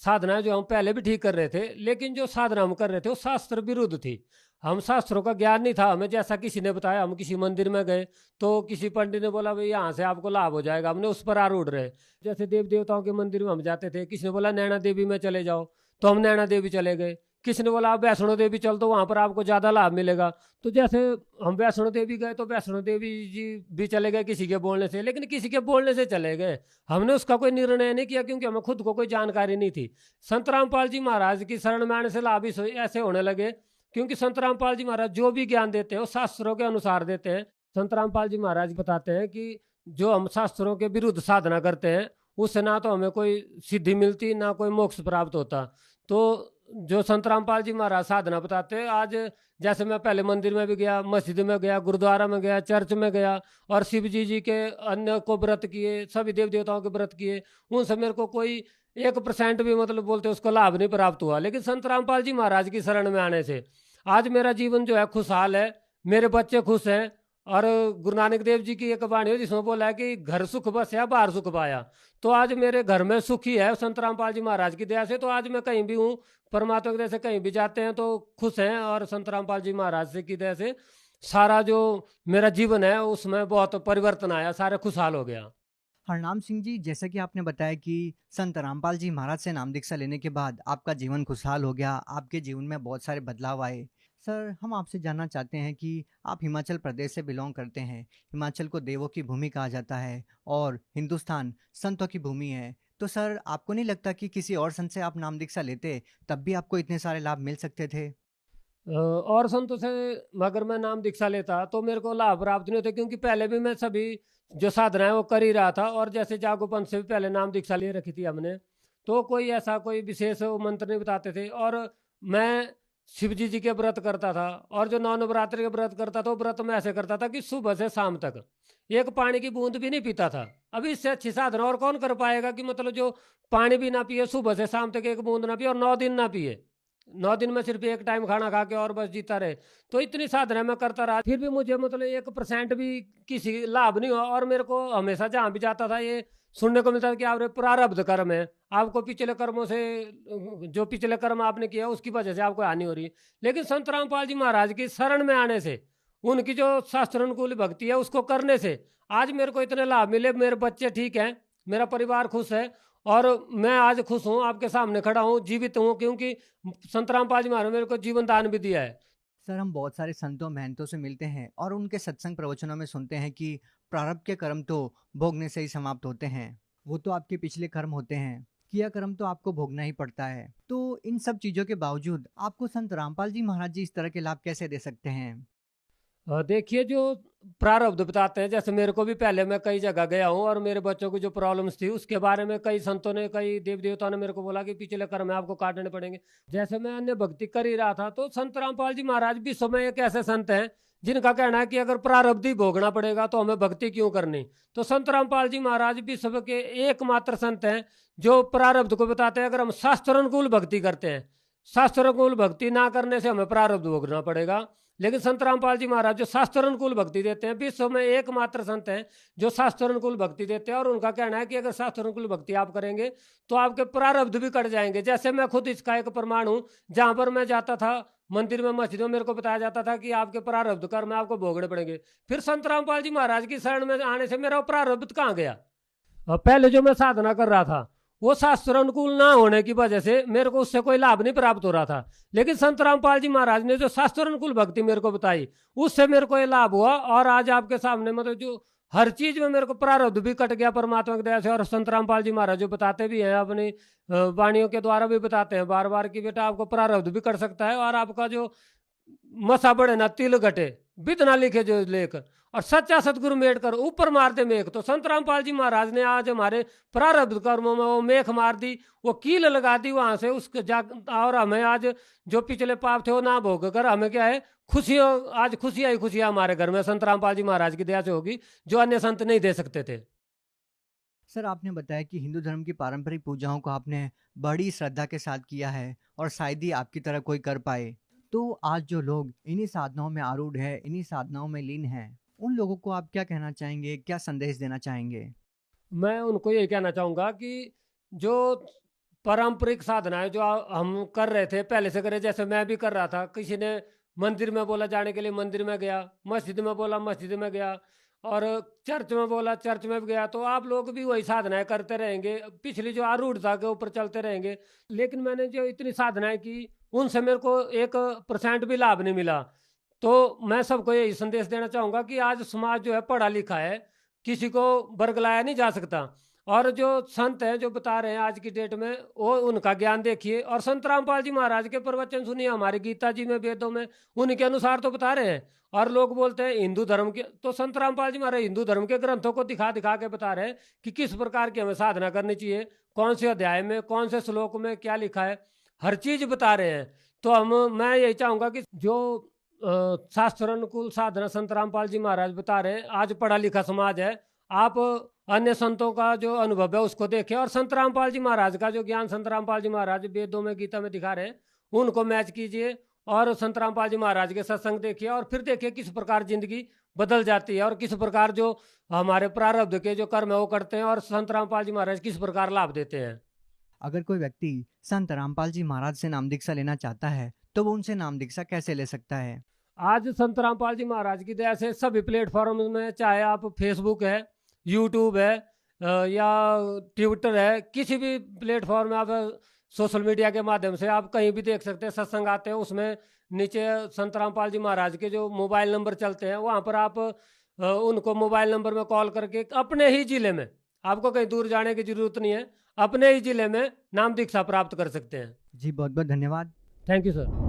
Speaker 9: साधनाएं जो हम पहले भी ठीक कर रहे थे, लेकिन जो साधना हम कर रहे थे वो शास्त्र विरुद्ध थी। हम शास्त्रों का ज्ञान नहीं था हमें। जैसा किसी ने बताया, हम किसी मंदिर में गए तो किसी पंडित ने बोला भाई यहाँ से आपको लाभ हो जाएगा, हमने उस पर आरूढ़ रहे। जैसे देव देवताओं के मंदिर में हम जाते थे, किसी ने बोला नैना देवी में चले जाओ, तो हम नैना देवी चले गए। किसी ने बोला आप वैष्णो देवी चल, तो वहाँ पर आपको ज़्यादा लाभ मिलेगा। तो जैसे हम वैष्णो देवी गए तो वैष्णो देवी जी भी चले गए किसी के बोलने से, लेकिन किसी के बोलने से चले गए, हमने उसका कोई निर्णय नहीं किया, क्योंकि हमें खुद को कोई जानकारी नहीं थी। संत रामपाल जी महाराज की शरण में आने से लाभ ऐसे होने लगे, क्योंकि संत रामपाल जी महाराज जो भी ज्ञान देते हैं वो शास्त्रों के अनुसार देते हैं। संत रामपाल जी महाराज बताते हैं कि जो हम शास्त्रों के विरुद्ध साधना करते हैं उससे ना तो हमें कोई सिद्धि मिलती ना कोई मोक्ष प्राप्त होता। तो जो संत रामपाल जी महाराज साधना बताते हैं, आज जैसे मैं पहले मंदिर में भी गया, मस्जिद में गया, गुरुद्वारा में गया, चर्च में गया और शिव जी के अन्य को व्रत किए, सभी देव देवताओं के व्रत किए, उनसे मेरे को कोई 1% भी मतलब बोलते उसको लाभ नहीं प्राप्त हुआ। लेकिन संत रामपाल जी महाराज की शरण में आने से आज मेरा जीवन जो है खुशहाल है, मेरे बच्चे खुश हैं। और गुरु नानक देव जी की एक वाणी है जिसमें बोला है कि घर सुख बसया बाहर सुख पाया। तो आज मेरे घर में सुख ही है संत रामपाल जी महाराज की दया से। तो आज मैं कहीं भी हूँ, परमात्मा की दया से कहीं भी जाते हैं तो खुश हैं। और संत रामपाल जी महाराज से की दया से सारा जो मेरा जीवन है उसमें बहुत परिवर्तन आया, सारे खुशहाल हो गया।
Speaker 5: हरनाम सिंह जी, जैसा कि आपने बताया कि संत रामपाल जी महाराज से नाम दीक्षा लेने के बाद आपका जीवन खुशहाल हो गया, आपके जीवन में बहुत सारे बदलाव आए। सर, हम आपसे जानना चाहते हैं कि आप हिमाचल प्रदेश से बिलोंग करते हैं। हिमाचल को देवों की भूमि कहा जाता है और हिंदुस्तान संतों की भूमि है। तो सर, आपको नहीं लगता कि किसी और संत से आप नाम दीक्षा लेते तब भी आपको इतने सारे लाभ मिल सकते थे?
Speaker 9: और संतों से अगर मैं नाम दीक्षा लेता तो मेरे को लाभ प्राप्त नहीं होते, क्योंकि पहले भी मैं सभी जो साधना है वो कर ही रहा था। और जैसे जागो पंथ से भी पहले नाम दीक्षा ले रखी थी हमने, तो कोई ऐसा कोई विशेष वो मंत्र नहीं बताते थे। और मैं शिव जी के व्रत करता था, और जो नौ नवरात्रि के व्रत करता था वो व्रत मैं ऐसे करता था कि सुबह से शाम तक एक पानी की बूंद भी नहीं पीता था। अभी इससे अच्छी साधना और कौन कर पाएगा कि मतलब जो पानी भी ना पिए, सुबह से शाम तक एक बूंद ना पिए और 9 दिन ना पिए, 9 दिन में सिर्फ एक टाइम खाना खा के और बस जीता रहे। तो इतनी साधना मैं करता रहा, फिर भी मुझे मतलब 1% भी किसी लाभ नहीं हुआ। और मेरे को हमेशा जहाँ भी जाता था ये सुनने को मिलता था कि आप प्रारब्ध कर्म है, आपको पिछले कर्मों से जो पिछले कर्म आपने किया उसकी वजह से आपको हानि हो रही है। लेकिन संत रामपाल जी महाराज की शरण में आने से, उनकी जो शास्त्रानुकूल भक्ति है उसको करने से आज मेरे को इतने लाभ मिले। मेरे बच्चे ठीक हैं, मेरा परिवार खुश है और मैं आज खुश हूँ, आपके सामने खड़ा हूँ, जीवित हूँ, क्योंकि संत रामपाल जी महाराज ने मेरे को जीवन दान भी दिया है।
Speaker 5: सर, हम बहुत सारे संतों महंतों से मिलते हैं और उनके सत्संग प्रवचनों में सुनते हैं कि प्रारब्ध के कर्म तो भोगने से ही समाप्त होते हैं। वो तो आपके पिछले कर्म होते हैं, किया कर्म तो आपको भोगना ही पड़ता है। तो इन सब चीज़ों के बावजूद आपको संत रामपाल जी महाराज जी इस तरह के लाभ कैसे दे सकते हैं?
Speaker 9: देखिए, जो प्रारब्ध बताते हैं, जैसे मेरे को भी पहले मैं कई जगह गया हूँ और मेरे बच्चों की जो प्रॉब्लम्स थी उसके बारे में कई संतों ने, कई देव देवताओं ने मेरे को बोला कि पिछले कर्म है आपको काटने पड़ेंगे। जैसे मैं अन्य भक्ति कर ही रहा था, तो संत रामपाल जी महाराज विश्व में एक ऐसे संत हैं जिनका कहना है कि अगर प्रारब्ध ही भोगना पड़ेगा तो हमें भक्ति क्यों करनी। तो संत रामपाल जी महाराज विश्व के एकमात्र संत हैं जो प्रारब्ध को बताते हैं। अगर हम शास्त्रानुकूल भक्ति करते हैं, शास्त्रानुकूल भक्ति ना करने से हमें प्रारब्ध भोगना पड़ेगा। लेकिन संत रामपाल जी महाराज जो शास्त्रानुकूल भक्ति देते हैं, विश्व में एकमात्र संत हैं जो शास्त्रानुकूल भक्ति देते हैं। और उनका कहना है कि अगर शास्त्रानुकूल भक्ति आप करेंगे तो आपके प्रारब्ध भी कट जाएंगे। जैसे मैं खुद इसका एक प्रमाण हूँ, जहाँ पर मैं जाता था मंदिर में, मस्जिद में, मेरे को बताया जाता था कि आपके प्रारब्ध कर्म आपको भोगने पड़ेंगे। फिर संत रामपाल जी महाराज की शरण में आने से मेरा प्रारब्ध कहाँ गया? पहले जो मैं साधना कर रहा था वो शास्त्र अनुकूल ना होने की वजह से मेरे को उससे कोई लाभ नहीं प्राप्त हो रहा था। लेकिन संत रामपाल जी महाराज ने जो शास्त्र अनुकूल भक्ति मेरे को बताई उससे मेरे को ये लाभ हुआ। और आज आपके सामने मतलब जो हर चीज में मेरे को प्रारब्ध भी कट गया परमात्मा की दया से। और संत रामपाल जी महाराज जो बताते भी हैं, अपनी वाणियों के द्वारा भी बताते हैं बार बार कि बेटा आपको प्रारब्ध भी कट सकता है और आपका जो मसा बढ़े ना तिल घटे, बितना लिखे जो लेख, और सच्चा सतगुरु मेट कर ऊपर मारते मेघ। तो संत रामपाल जी महाराज ने आज हमारे प्रारब्ध कर्मों में वो मेघ मार दी, वो कील लगा दी वहां से उसके और हमें आज जो पिछले पाप थे वो ना भोग कर हमें क्या है खुशियां, आज खुशियां ही खुशियां हमारे घर में संत रामपाल जी महाराज की दया से होगी, जो अन्य संत नहीं दे सकते थे।
Speaker 5: सर, आपने बताया कि हिंदू धर्म की पारंपरिक पूजाओं को आपने बड़ी श्रद्धा के साथ किया है और शायद ही आपकी तरह कोई कर पाए। तो आज जो लोग इन्हीं साधनाओं में आरूढ़ है, इन्हीं साधनाओं में लीन हैं, उन लोगों को आप क्या कहना चाहेंगे, क्या संदेश देना चाहेंगे?
Speaker 9: मैं उनको यही कहना चाहूँगा कि जो पारंपरिक साधनाएं जो हम कर रहे थे पहले से करे, जैसे मैं भी कर रहा था, किसी ने मंदिर में बोला जाने के लिए मंदिर में गया, मस्जिद में बोला मस्जिद में गया, और चर्च में बोला चर्च में भी गया, तो आप लोग भी वही साधनाएं करते रहेंगे, पिछली जो आरूढ़ता के ऊपर चलते रहेंगे। लेकिन मैंने जो इतनी साधनाएं की उनसे मेरे को 1% भी लाभ नहीं मिला। तो मैं सबको यही संदेश देना चाहूँगा कि आज समाज जो है पढ़ा लिखा है, किसी को बरगलाया नहीं जा सकता। और जो संत हैं जो बता रहे हैं आज की डेट में, वो उनका ज्ञान देखिए और संत रामपाल जी महाराज के प्रवचन सुनिए, हमारी गीता जी में, वेदों में उनके अनुसार तो बता रहे हैं। और लोग बोलते हैं हिंदू धर्म के, तो संत रामपाल जी महाराज हिंदू धर्म के ग्रंथों को दिखा दिखा के बता रहे हैं कि किस प्रकार की हमें साधना करनी चाहिए, कौन से अध्याय में, कौन से श्लोक में क्या लिखा है, हर चीज बता रहे हैं। तो मैं यही चाहूंगा कि जो शास्त्र अनुकूल साधना संत रामपाल जी महाराज बता रहे हैं, आज पढ़ा लिखा समाज है, आप अन्य संतों का जो अनुभव है उसको देखें और संत रामपाल जी महाराज का जो ज्ञान संत रामपाल जी महाराज वेदों में, गीता में दिखा रहे हैं, उनको मैच कीजिए और संत रामपाल जी महाराज के सत्संग देखिए और फिर देखिए किस प्रकार जिंदगी बदल जाती है और किस प्रकार जो हमारे प्रारब्ध के जो कर्म है वो करते हैं और संत रामपाल जी महाराज किस प्रकार लाभ देते हैं।
Speaker 5: अगर कोई व्यक्ति संत रामपाल जी महाराज से नाम दीक्षा लेना चाहता है तो वो उनसे नाम दीक्षा कैसे ले सकता है?
Speaker 9: आज संत रामपाल जी महाराज की दया से सभी प्लेटफॉर्म में, चाहे आप फेसबुक है, यूट्यूब है या ट्विटर है, किसी भी प्लेटफॉर्म में आप सोशल मीडिया के माध्यम से आप कहीं भी देख सकते हैं, सत्संग आते हैं, उसमें नीचे संत रामपाल जी महाराज के जो मोबाइल नंबर चलते हैं वहाँ पर आप उनको मोबाइल नंबर में कॉल करके अपने ही जिले में, आपको कहीं दूर जाने की जरूरत नहीं है, अपने ही जिले में नाम दीक्षा प्राप्त कर सकते हैं।
Speaker 5: जी बहुत बहुत धन्यवाद।
Speaker 9: Thank you sir.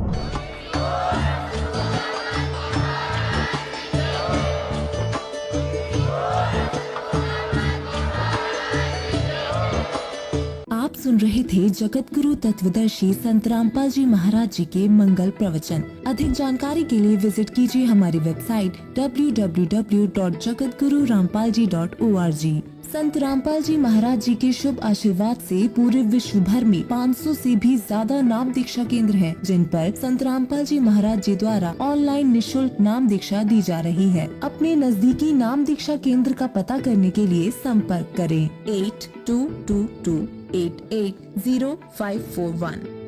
Speaker 10: आप सुन रहे थे जगत गुरु तत्वदर्शी संत रामपाल जी महाराज जी के मंगल प्रवचन। अधिक जानकारी के लिए विजिट कीजिए हमारी वेबसाइट www.jagatgururampalji.org। संत रामपाल जी महाराज जी के शुभ आशीर्वाद से पूरे विश्व भर में 500 से भी ज्यादा नाम दीक्षा केंद्र हैं, जिन पर संत रामपाल जी महाराज जी द्वारा ऑनलाइन निशुल्क नाम दीक्षा दी जा रही है। अपने नजदीकी नाम दीक्षा केंद्र का पता करने के लिए संपर्क करें 8222880541।